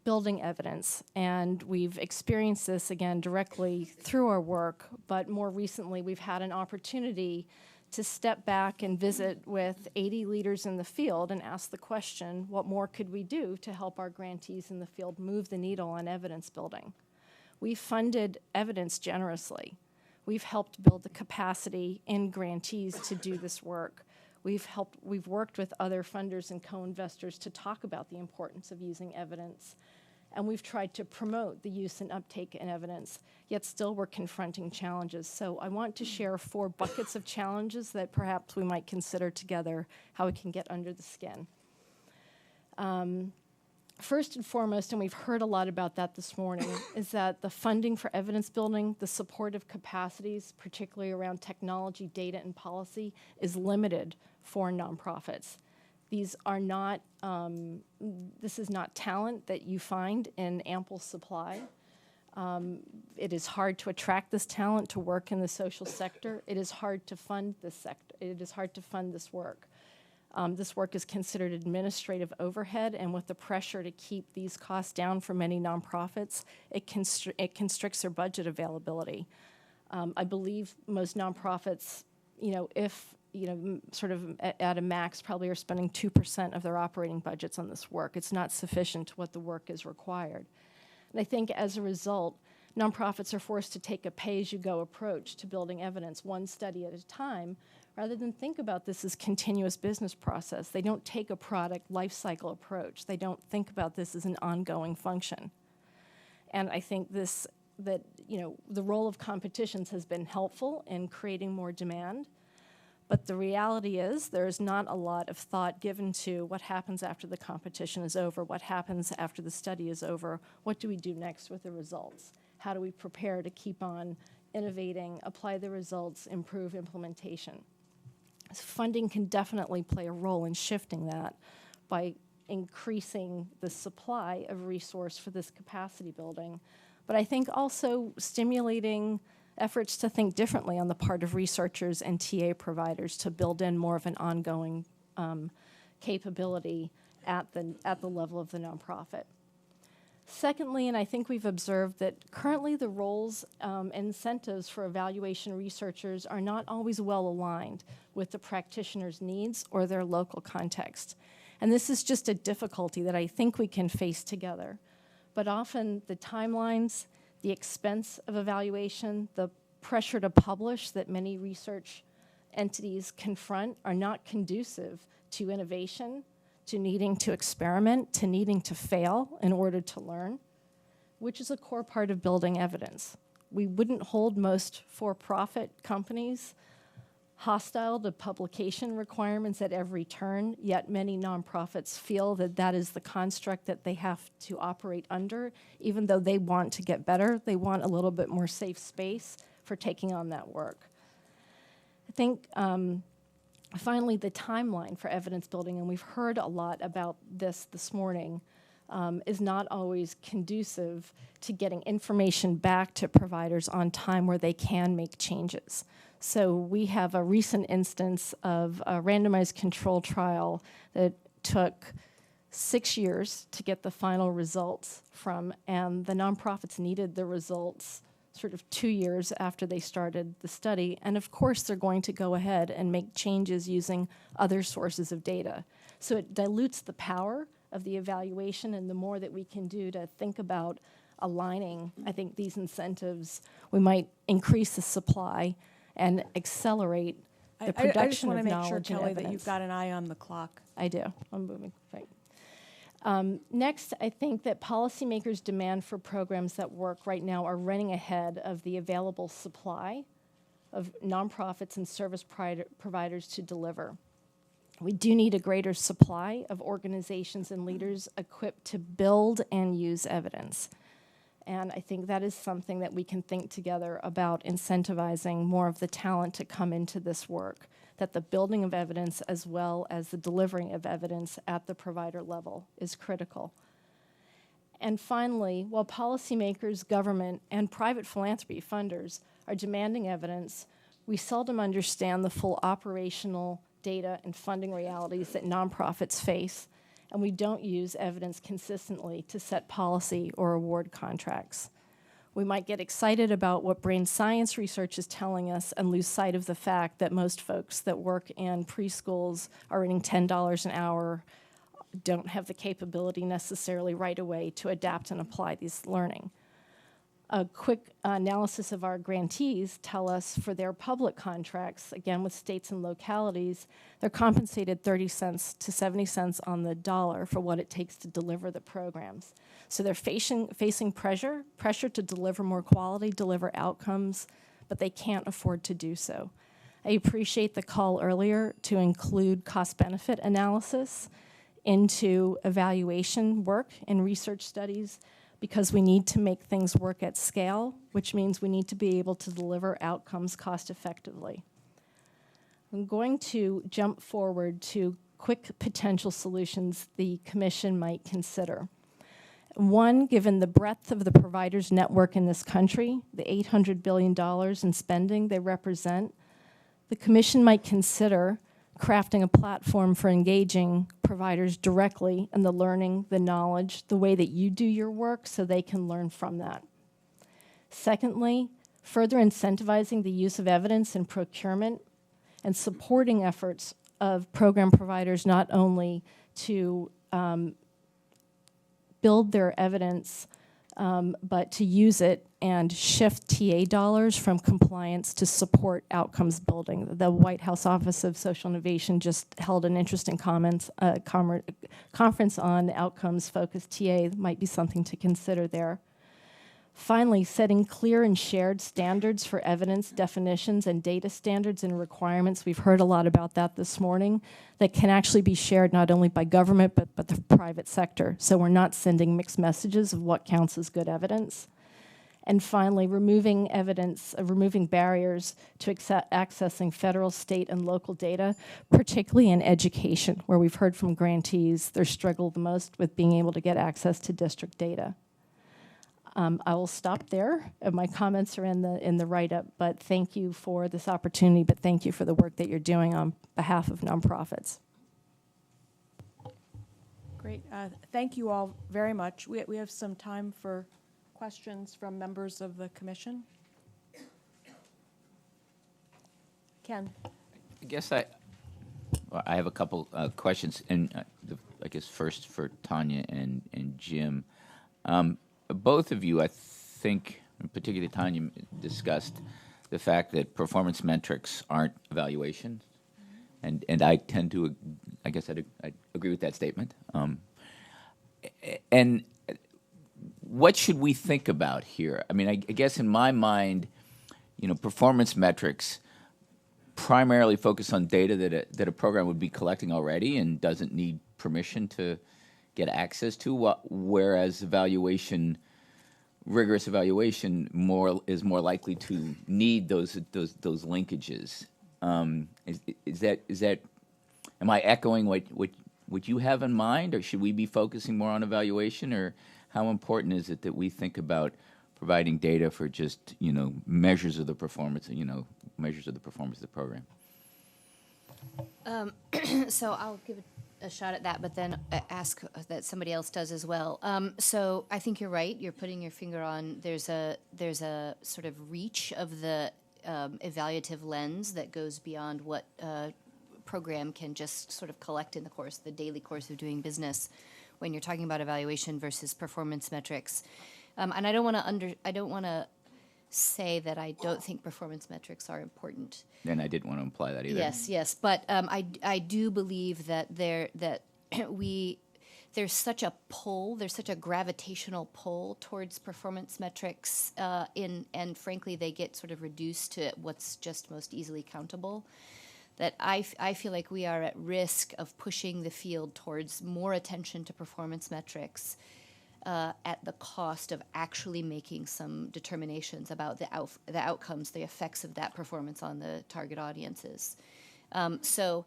building evidence, and we've experienced this again directly through our work, but more recently we've had an opportunity to step back and visit with 80 leaders in the field and ask the question, what more could we do to help our grantees in the field move the needle on evidence building? We've funded evidence generously. We've helped build the capacity in grantees to do this work. We've worked with other funders and co-investors to talk about the importance of using evidence. And we've tried to promote the use and uptake in evidence, yet still we're confronting challenges. So I want to share 4 buckets of challenges that perhaps we might consider together how we can get under the skin. First and foremost, and we've heard a lot about that this morning, is that the funding for evidence building, the supportive capacities, particularly around technology, data, and policy, is limited for nonprofits. These are not, this is not talent that you find in ample supply. It is hard to attract this talent to work in the social sector. It is hard to fund this sector. It is hard to fund this work. This work is considered administrative overhead, and with the pressure to keep these costs down for many nonprofits, it constricts their budget availability. I believe most nonprofits, sort of at a max, probably are spending 2% of their operating budgets on this work. It's not sufficient to what the work is required. And I think as a result, nonprofits are forced to take a pay-as-you-go approach to building evidence, one study at a time, rather than think about this as continuous business process. They don't take a product life cycle approach. They don't think about this as an ongoing function. And I think the role of competitions has been helpful in creating more demand. But the reality is there's not a lot of thought given to what happens after the competition is over, what happens after the study is over, what do we do next with the results? How do we prepare to keep on innovating, apply the results, improve implementation? Funding can definitely play a role in shifting that by increasing the supply of resource for this capacity building. But I think also stimulating efforts to think differently on the part of researchers and TA providers to build in more of an ongoing capability at the level of the nonprofit. Secondly, and I think we've observed that currently the roles and incentives for evaluation researchers are not always well aligned with the practitioner's needs or their local context. And this is just a difficulty that I think we can face together. But often the timelines, the expense of evaluation, the pressure to publish that many research entities confront are not conducive to innovation, to needing to experiment, to needing to fail in order to learn, which is a core part of building evidence. We wouldn't hold most for-profit companies hostile to publication requirements at every turn, yet many nonprofits feel that that is the construct that they have to operate under, even though they want to get better. They want a little bit more safe space for taking on that work. I think, finally, the timeline for evidence building, and we've heard a lot about this morning, is not always conducive to getting information back to providers on time where they can make changes. So we have a recent instance of a randomized control trial that took 6 years to get the final results from, and the nonprofits needed the results sort of 2 years after they started the study. And of course, they're going to go ahead and make changes using other sources of data. So it dilutes the power of the evaluation, and the more that we can do to think about aligning, I think, these incentives, we might increase the supply and accelerate the production of knowledge and I just want to make sure, Kelly, that evidence. you've got an eye on the clock. I do. I'm moving. Right. Next, I think that policymakers' demand for programs that work right now are running ahead of the available supply of nonprofits and service providers to deliver. We do need a greater supply of organizations and leaders equipped to build and use evidence. And I think that is something that we can think together about incentivizing more of the talent to come into this work, that the building of evidence as well as the delivering of evidence at the provider level is critical. And finally, while policymakers, government, and private philanthropy funders are demanding evidence, we seldom understand the full operational data and funding realities that nonprofits face, and we don't use evidence consistently to set policy or award contracts. We might get excited about what brain science research is telling us and lose sight of the fact that most folks that work in preschools are earning $10 an hour, don't have the capability necessarily right away to adapt and apply these learning. A quick analysis of our grantees tell us for their public contracts, again with states and localities, they're compensated 30 cents to 70 cents on the dollar for what it takes to deliver the programs. So they're facing pressure to deliver more quality, deliver outcomes, but they can't afford to do so. I appreciate the call earlier to include cost-benefit analysis into evaluation work and research studies, because we need to make things work at scale, which means we need to be able to deliver outcomes cost effectively. I'm going to jump forward to quick potential solutions the Commission might consider. One, given the breadth of the providers' network in this country, the $800 billion in spending they represent, the Commission might consider crafting a platform for engaging providers directly in the learning, the knowledge, the way that you do your work so they can learn from that. Secondly, further incentivizing the use of evidence in procurement and supporting efforts of program providers not only to build their evidence, but to use it and shift TA dollars from compliance to support outcomes building. The White House Office of Social Innovation just held an interesting conference on outcomes-focused TA. Might be something to consider there. Finally, setting clear and shared standards for evidence, definitions, and data standards and requirements. We've heard a lot about that this morning, that can actually be shared not only by government, but the private sector. So we're not sending mixed messages of what counts as good evidence. And finally, removing barriers to accessing federal, state, and local data, particularly in education, where we've heard from grantees they struggle the most with being able to get access to district data. I will stop there. My comments are in the write-up, but thank you for this opportunity, but thank you for the work that you're doing on behalf of nonprofits. Great. Thank you all very much. We have some time for questions from members of the Commission. Ken. I guess I have a couple questions, and I guess first for Tanya and Jim. Both of you, I think, particularly Tanya, discussed the fact that performance metrics aren't evaluation, and I tend to, I guess I'd agree with that statement. And what should we think about here? I mean, I guess in my mind, performance metrics primarily focus on data that a program would be collecting already and doesn't need permission to get access to, whereas rigorous evaluation is more likely to need those linkages. Is that am I echoing what you have in mind, or should we be focusing more on evaluation, or how important is it that we think about providing data for just measures of the performance measures of the performance of the program? So I'll give a shot at that, but then ask that somebody else does as well. So I think you're right. You're putting your finger on there's a sort of reach of the evaluative lens that goes beyond what a program can just sort of collect in the daily course of doing business when you're talking about evaluation versus performance metrics. And I don't want to say that I don't think performance metrics are important. And I didn't want to imply that either. Yes, but I do believe that there's such a pull, there's such a gravitational pull towards performance metrics, and frankly, they get sort of reduced to what's just most easily countable, that I feel like we are at risk of pushing the field towards more attention to performance metrics at the cost of actually making some determinations about the outcomes, the effects of that performance on the target audiences. So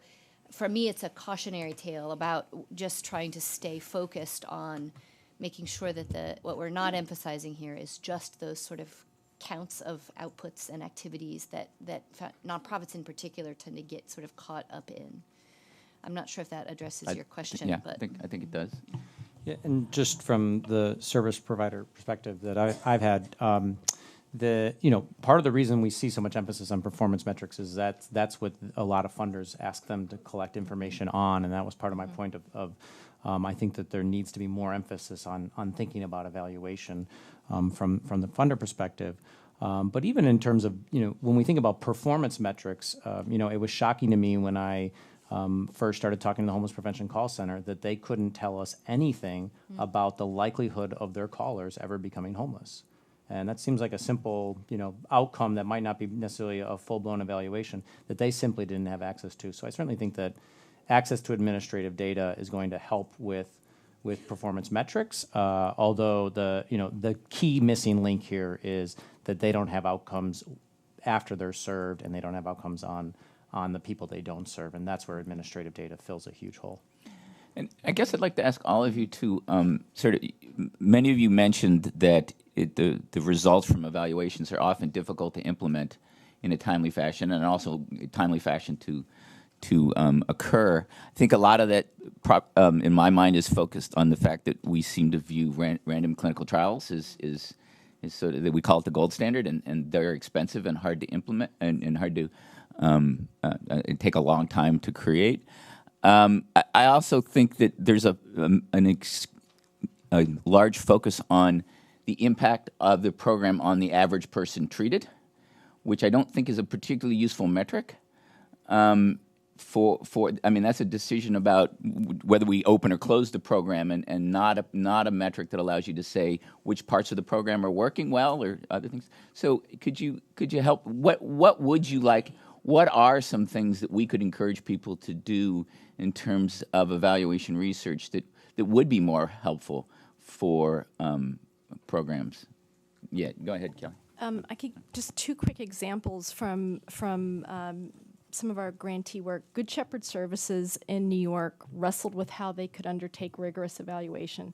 for me, it's a cautionary tale about just trying to stay focused on making sure that what we're not emphasizing here is just those sort of counts of outputs and activities that nonprofits in particular tend to get sort of caught up in. I'm not sure if that addresses your question. Yeah, but I think it does. Yeah, and just from the service provider perspective that I've had, part of the reason we see so much emphasis on performance metrics is that's what a lot of funders ask them to collect information on, and that was part of my point of I think that there needs to be more emphasis on thinking about evaluation from the funder perspective. But even in terms of, when we think about performance metrics, it was shocking to me when I first started talking to the Homeless Prevention Call Center that they couldn't tell us anything about the likelihood of their callers ever becoming homeless. And that seems like a simple, outcome that might not be necessarily a full-blown evaluation that they simply didn't have access to. So I certainly think that access to administrative data is going to help with performance metrics, although the key missing link here is that they don't have outcomes after they're served, and they don't have outcomes on the people they don't serve, and that's where administrative data fills a huge hole. And I guess I'd like to ask all of you to many of you mentioned that the results from evaluations are often difficult to implement in a timely fashion, and also a timely fashion to occur. I think a lot of that, in my mind, is focused on the fact that we seem to view random clinical trials as sort of, that we call it the gold standard, and they're expensive and hard to implement and hard to take a long time to create. I also think that there's a large focus on the impact of the program on the average person treated, which I don't think is a particularly useful metric. That's a decision about whether we open or close the program, and not a metric that allows you to say which parts of the program are working well or other things. So could you help? What would you like? What are some things that we could encourage people to do in terms of evaluation research that would be more helpful for programs? Yeah, go ahead, Kelly. I could just two quick examples from some of our grantee work. Good Shepherd Services in New York wrestled with how they could undertake rigorous evaluation.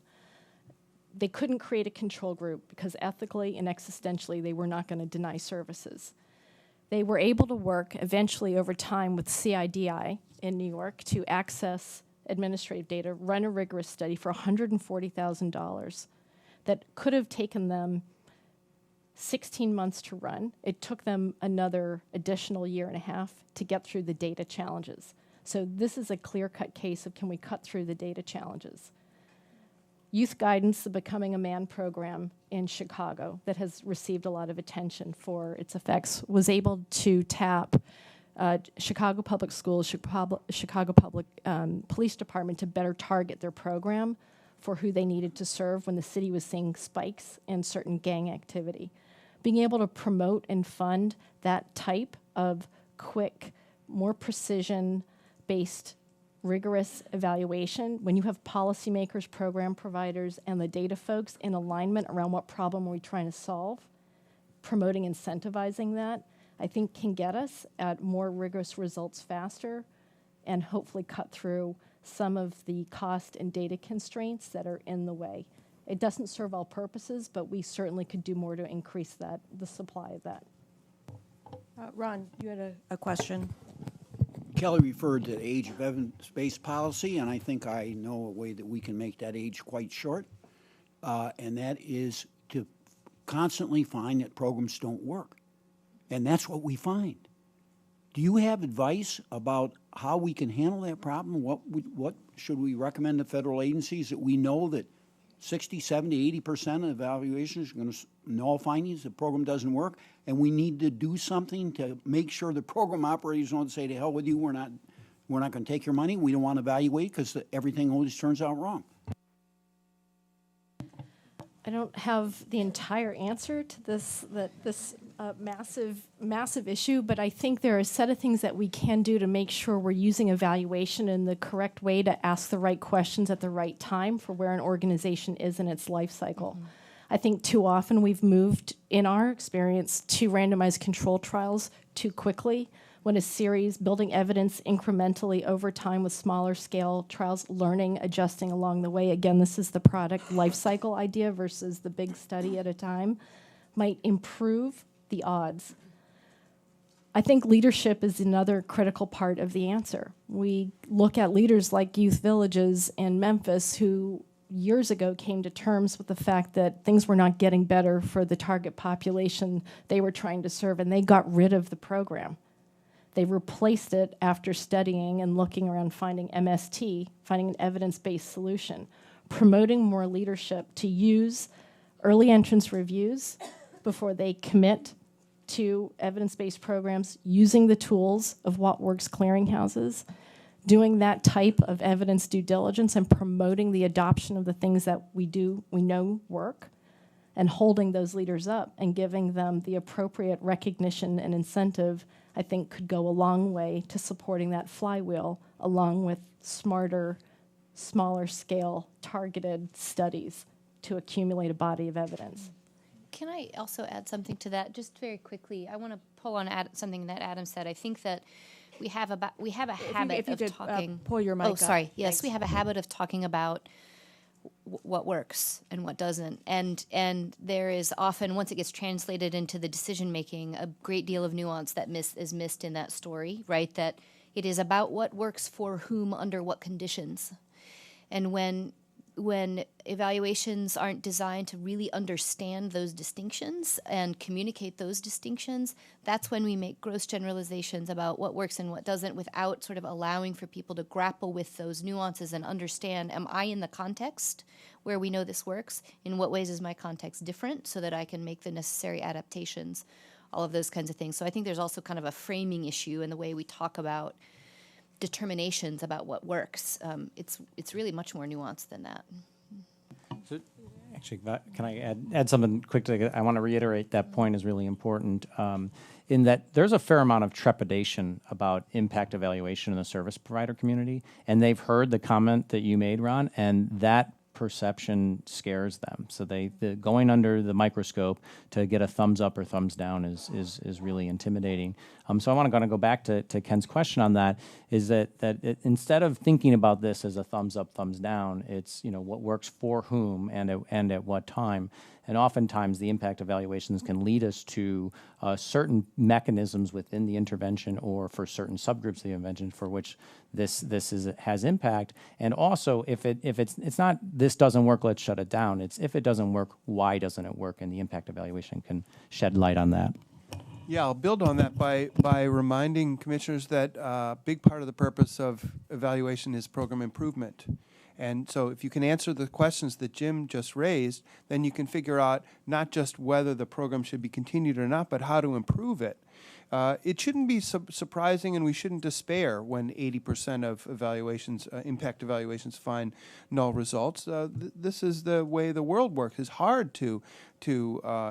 They couldn't create a control group because ethically and existentially they were not going to deny services. They were able to work eventually over time with CIDI in New York to access administrative data, run a rigorous study for $140,000 that could have taken them 16 months to run. It took them another additional year and a half to get through the data challenges. So this is a clear-cut case of can we cut through the data challenges. Youth Guidance, the Becoming a Man program in Chicago that has received a lot of attention for its effects, was able to tap Chicago Public Schools, Chicago Public Police Department to better target their program for who they needed to serve when the city was seeing spikes in certain gang activity. Being able to promote and fund that type of quick, more precision-based, rigorous evaluation, when you have policymakers, program providers, and the data folks in alignment around what problem are we trying to solve, promoting, incentivizing that, I think can get us at more rigorous results faster and hopefully cut through some of the cost and data constraints that are in the way. It doesn't serve all purposes, but we certainly could do more to increase that, the supply of that. Ron, you had a question. Kelly referred to the age of evidence-based policy, and I think I know a way that we can make that age quite short, and that is to constantly find that programs don't work. And that's what we find. Do you have advice about how we can handle that problem? What should we recommend to federal agencies that we know that 60, 70, 80% of evaluations are going to null findings, the program doesn't work, and we need to do something to make sure the program operators don't say, to hell with you, we're not going to take your money, we don't want to evaluate because everything always turns out wrong. I don't have the entire answer to this massive issue, but I think there are a set of things that we can do to make sure we're using evaluation in the correct way to ask the right questions at the right time for where an organization is in its life cycle. Mm-hmm. I think too often we've moved, in our experience, to randomized control trials too quickly, when a series, building evidence incrementally over time with smaller scale trials, learning, adjusting along the way. Again, this is the product life cycle idea versus the big study at a time, might improve the odds. I think leadership is another critical part of the answer. We look at leaders like Youth Villages in Memphis who years ago came to terms with the fact that things were not getting better for the target population they were trying to serve, and they got rid of the program. They replaced it after studying and looking around, finding MST, finding an evidence-based solution, promoting more leadership to use early entrance reviews before they commit to evidence-based programs, using the tools of what works clearinghouses, doing that type of evidence due diligence and promoting the adoption of the things that we know work, and holding those leaders up and giving them the appropriate recognition and incentive, I think could go a long way to supporting that flywheel, along with smarter, smaller scale, targeted studies to accumulate a body of evidence. Can I also add something to that, just very quickly? I want to pull on something that Adam said. I think that we have a habit of talking. Pull your mic Oh, up. sorry. Yes, Thanks. we have a habit of talking about what works and what doesn't, and there is often, once it gets translated into the decision making, a great deal of nuance that is missed in that story. Right, that it is about what works for whom under what conditions, and when evaluations aren't designed to really understand those distinctions and communicate those distinctions, that's when we make gross generalizations about what works and what doesn't without sort of allowing for people to grapple with those nuances and understand, am I in the context where we know this works? In what ways is my context different so that I can make the necessary adaptations? All of those kinds of things. So I think there's also kind of a framing issue in the way we talk about determinations about what works. It's really much more nuanced than that. So, actually, can I add something quickly? I want to reiterate that point is really important, in that there's a fair amount of trepidation about impact evaluation in the service provider community, and they've heard the comment that you made, Ron, and that perception scares them. So they're going under the microscope to get a thumbs up or thumbs down is really intimidating. So I want to go back to Ken's question on that, is that instead of thinking about this as a thumbs up, thumbs down, it's what works for whom and at what time. And oftentimes the impact evaluations can lead us to certain mechanisms within the intervention or for certain subgroups of the intervention for which this has impact. And also, if it's not this doesn't work, let's shut it down. It's if it doesn't work, why doesn't it work? And the impact evaluation can shed light on that. Yeah, I'll build on that by reminding commissioners that a big part of the purpose of evaluation is program improvement. And so if you can answer the questions that Jim just raised, then you can figure out not just whether the program should be continued or not, but how to improve it. It shouldn't be surprising, and we shouldn't despair when 80% of evaluations, impact evaluations, find null results. This is the way the world works. It's hard to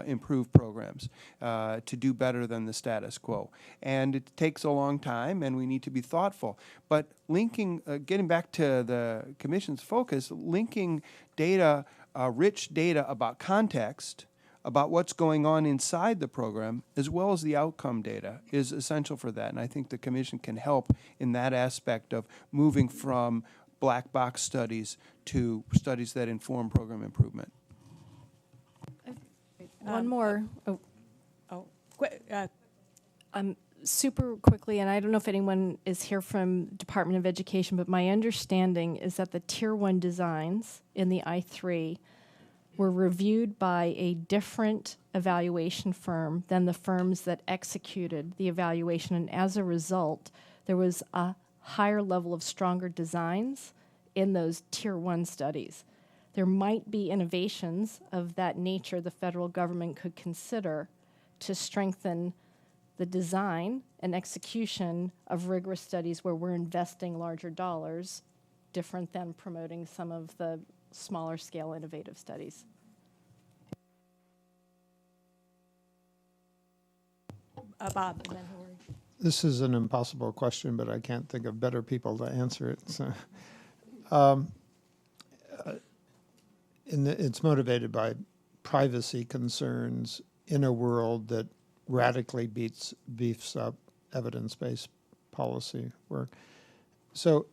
improve programs, to do better than the status quo. And it takes a long time, and we need to be thoughtful. But linking, getting back to the Commission's focus, linking data, rich data about context, about what's going on inside the program, as well as the outcome data, is essential for that. And I think the Commission can help in that aspect of moving from black box studies to studies that inform program improvement. One more. Super quickly, and I don't know if anyone is here from Department of Education, but my understanding is that the Tier 1 designs in the I3 were reviewed by a different evaluation firm than the firms that executed the evaluation, and as a result, there was a higher level of stronger designs in those Tier 1 studies. There might be innovations of that nature the federal government could consider to strengthen the design and execution of rigorous studies where we're investing larger dollars, different than promoting some of the smaller scale innovative studies. Bob, and then Hillary. This is an impossible question, but I can't think of better people to answer it. So, it's motivated by privacy concerns in a world that radically beefs up evidence-based policy work. So,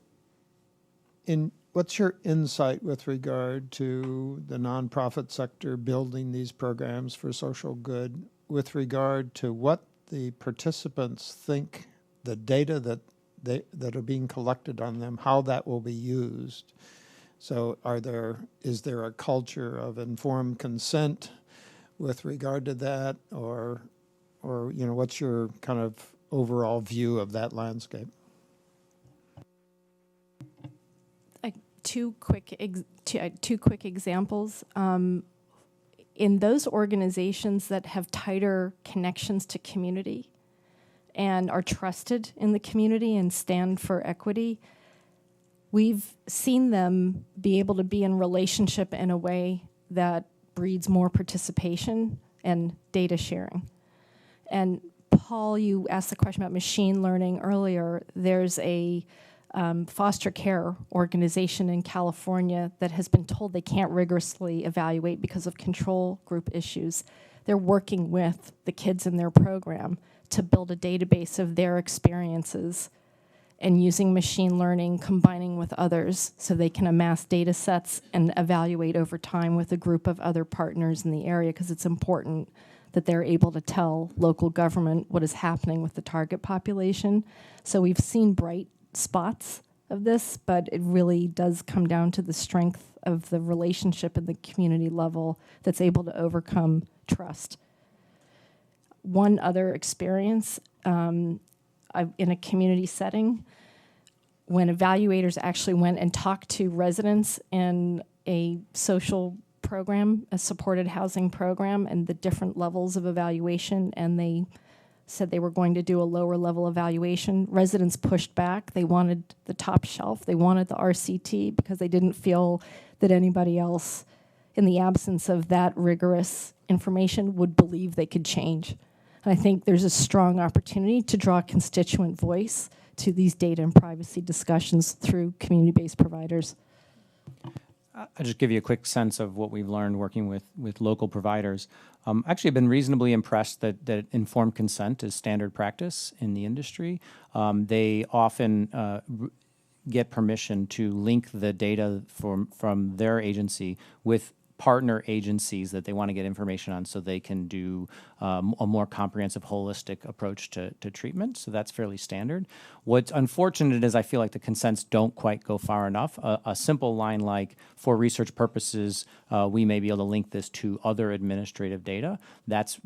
what's your insight with regard to the nonprofit sector building these programs for social good, with regard to what the participants think the data that are being collected on them, how that will be used? So is there a culture of informed consent with regard to that, or what's your kind of overall view of that landscape? Two quick examples. In those organizations that have tighter connections to community and are trusted in the community and stand for equity, we've seen them be able to be in relationship in a way that breeds more participation and data sharing. And Paul, you asked the question about machine learning earlier. There's a foster care organization in California that has been told they can't rigorously evaluate because of control group issues. They're working with the kids in their program to build a database of their experiences and using machine learning, combining with others so they can amass data sets and evaluate over time with a group of other partners in the area, because it's important that they're able to tell local government what is happening with the target population. So we've seen bright spots of this, but it really does come down to the strength of the relationship at the community level that's able to overcome trust. One other experience in a community setting, when evaluators actually went and talked to residents in a social program, a supported housing program, and the different levels of evaluation, and they said they were going to do a lower level evaluation. Residents pushed back. They wanted the top shelf. They wanted the RCT because they didn't feel that anybody else, in the absence of that rigorous information, would believe they could change. And I think there's a strong opportunity to draw constituent voice to these data and privacy discussions through community-based providers. I'll just give you a quick sense of what we've learned working with local providers. Actually, I've been reasonably impressed that informed consent is standard practice in the industry. They often get permission to link the data from their agency with partner agencies that they want to get information on so they can do a more comprehensive, holistic approach to treatment. So that's fairly standard. What's unfortunate is I feel like the consents don't quite go far enough. A simple line like, for research purposes, we may be able to link this to other administrative data. That's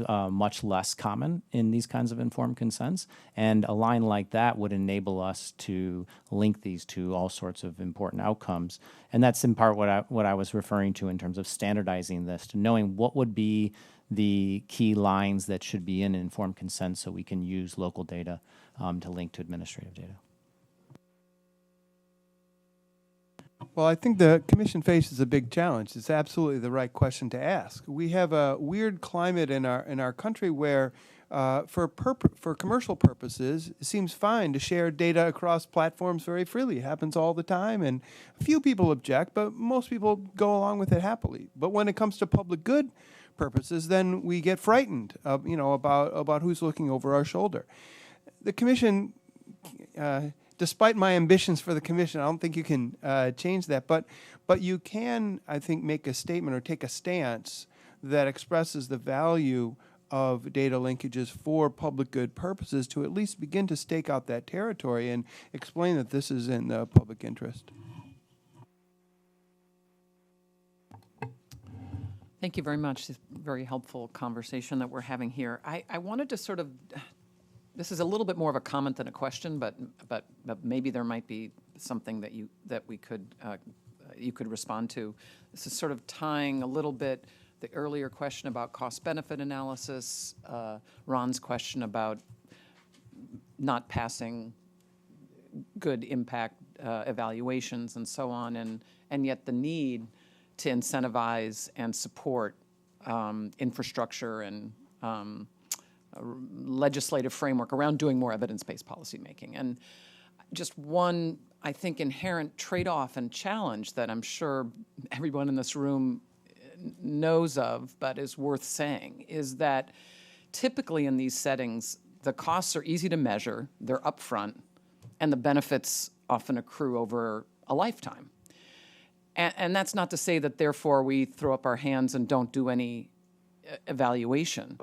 much less common in these kinds of informed consents. And a line like that would enable us to link these to all sorts of important outcomes. And that's in part what I was referring to in terms of standardizing this, to knowing what would be the key lines that should be in informed consent so we can use local data to link to administrative data. Well, I think the Commission faces a big challenge. It's absolutely the right question to ask. We have a weird climate in our country where, for commercial purposes, it seems fine to share data across platforms very freely. It happens all the time, and a few people object, but most people go along with it happily. But when it comes to public good purposes, then we get frightened, about who's looking over our shoulder. The Commission, despite my ambitions for the Commission, I don't think you can change that. But you can, I think, make a statement or take a stance that expresses the value of data linkages for public good purposes to at least begin to stake out that territory and explain that this is in the public interest. Thank you very much. It's a very helpful conversation that we're having here. I wanted to sort of, this is a little bit more of a comment than a question, but maybe there might be something that you could respond to. This is sort of tying a little bit the earlier question about cost-benefit analysis, Ron's question about not passing good impact evaluations and so on, and yet the need to incentivize and support infrastructure and legislative framework around doing more evidence-based policymaking. And just one, I think, inherent trade-off and challenge that I'm sure everyone in this room knows of, but is worth saying, is that typically in these settings, the costs are easy to measure, they're upfront, and the benefits often accrue over a lifetime. And that's not to say that, therefore, we throw up our hands and don't do any evaluation.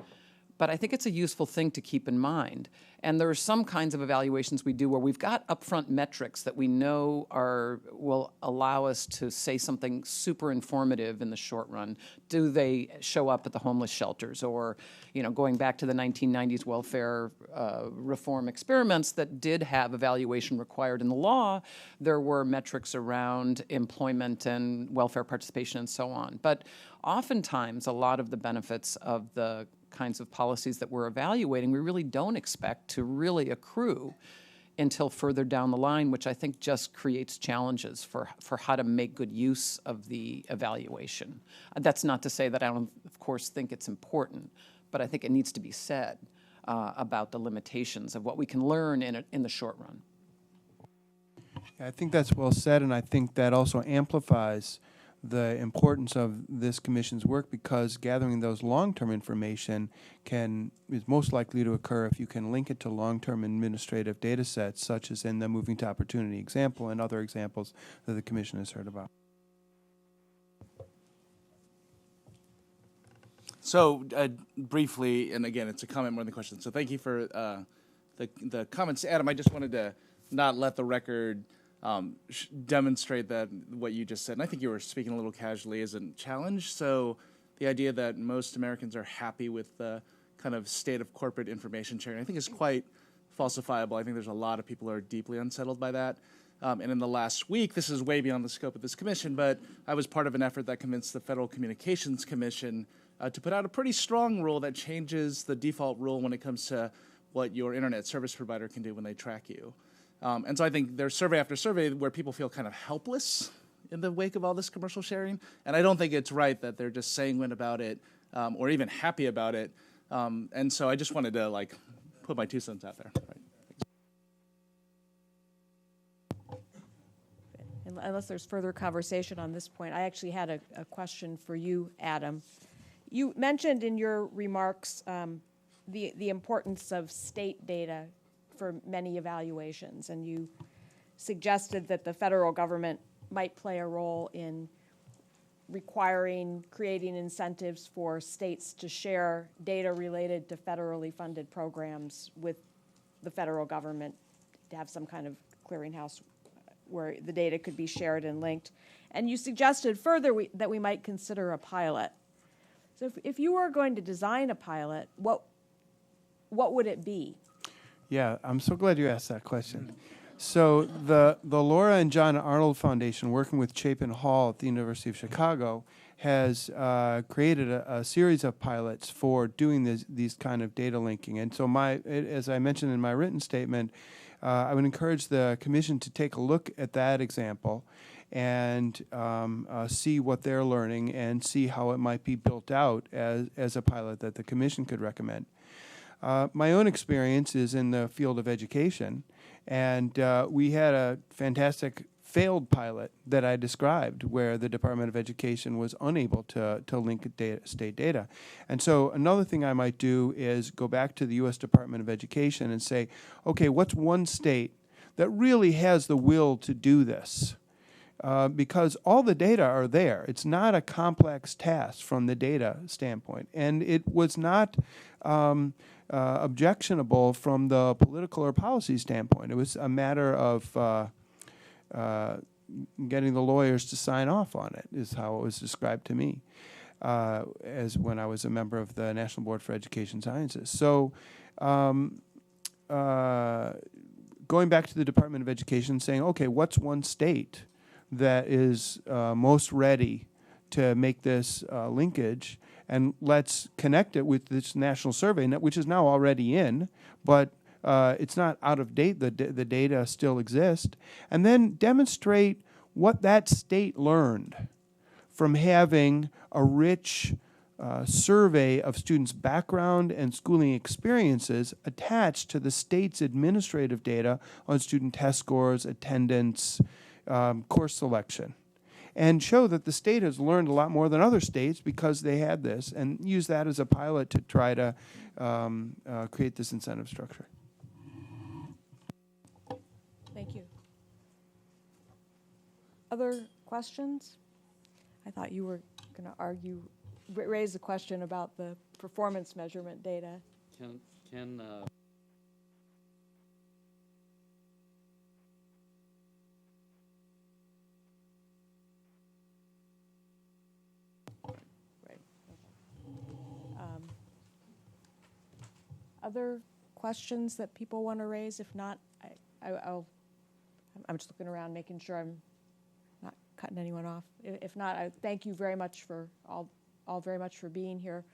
But I think it's a useful thing to keep in mind. And there are some kinds of evaluations we do where we've got upfront metrics that we know will allow us to say something super informative in the short run. Do they show up at the homeless shelters? Or, going back to the 1990s welfare reform experiments that did have evaluation required in the law, there were metrics around employment and welfare participation and so on. But oftentimes, a lot of the benefits of the kinds of policies that we're evaluating, we really don't expect to really accrue until further down the line, which I think just creates challenges for how to make good use of the evaluation. That's not to say that I don't, of course, think it's important, but I think it needs to be said about the limitations of what we can learn in the short run. I think that's well said, and I think that also amplifies the importance of this Commission's work, because gathering those long-term information is most likely to occur if you can link it to long-term administrative data sets, such as in the Moving to Opportunity example and other examples that the Commission has heard about. So briefly, and again, it's a comment more than a question, so thank you for the comments. Adam, I just wanted to not let the record demonstrate that what you just said, and I think you were speaking a little casually, isn't challenged. So the idea that most Americans are happy with the kind of state of corporate information sharing, I think is quite falsifiable. I think there's a lot of people who are deeply unsettled by that. And in the last week, this is way beyond the scope of this commission, but I was part of an effort that convinced the Federal Communications Commission to put out a pretty strong rule that changes the default rule when it comes to what your internet service provider can do when they track you. And so I think there's survey after survey where people feel kind of helpless in the wake of all this commercial sharing. And I don't think it's right that they're just sanguine about it or even happy about it. And so I just wanted to put my 2 cents out there. Right. Unless there's further conversation on this point, I actually had a question for you, Adam. You mentioned in your remarks the importance of state data for many evaluations, and you suggested that the federal government might play a role in creating incentives for states to share data related to federally funded programs with the federal government, to have some kind of clearinghouse where the data could be shared and linked. And you suggested further that we might consider a pilot. So if you were going to design a pilot, what would it be? Yeah, I'm so glad you asked that question. So the Laura and John Arnold Foundation, working with Chapin Hall at the University of Chicago, has created a series of pilots for doing these kind of data linking. And so as I mentioned in my written statement, I would encourage the commission to take a look at that example and see what they're learning and see how it might be built out as a pilot that the commission could recommend. My own experience is in the field of education, and we had a fantastic failed pilot that I described where the Department of Education was unable to link state data. And so another thing I might do is go back to the U.S. Department of Education and say, okay, what's one state that really has the will to do this? Because all the data are there. It's not a complex task from the data standpoint. And it was not objectionable from the political or policy standpoint. It was a matter of getting the lawyers to sign off on it, is how it was described to me as when I was a member of the National Board for Education Sciences. So going back to the Department of Education, saying, okay, what's one state that is most ready to make this linkage, and let's connect it with this national survey, which is now already in, but it's not out of date. The data still exist. And then demonstrate what that state learned from having a rich survey of students' background and schooling experiences attached to the state's administrative data on student test scores, attendance, course selection, and show that the state has learned a lot more than other states because they had this, and use that as a pilot to try to create this incentive structure. Thank you. Other questions? I thought you were going to raise a question about the performance measurement data. Right. Other questions that people want to raise? If not, I'm just looking around, making sure I'm not cutting anyone off. If not, I thank you very much for all very much for being here.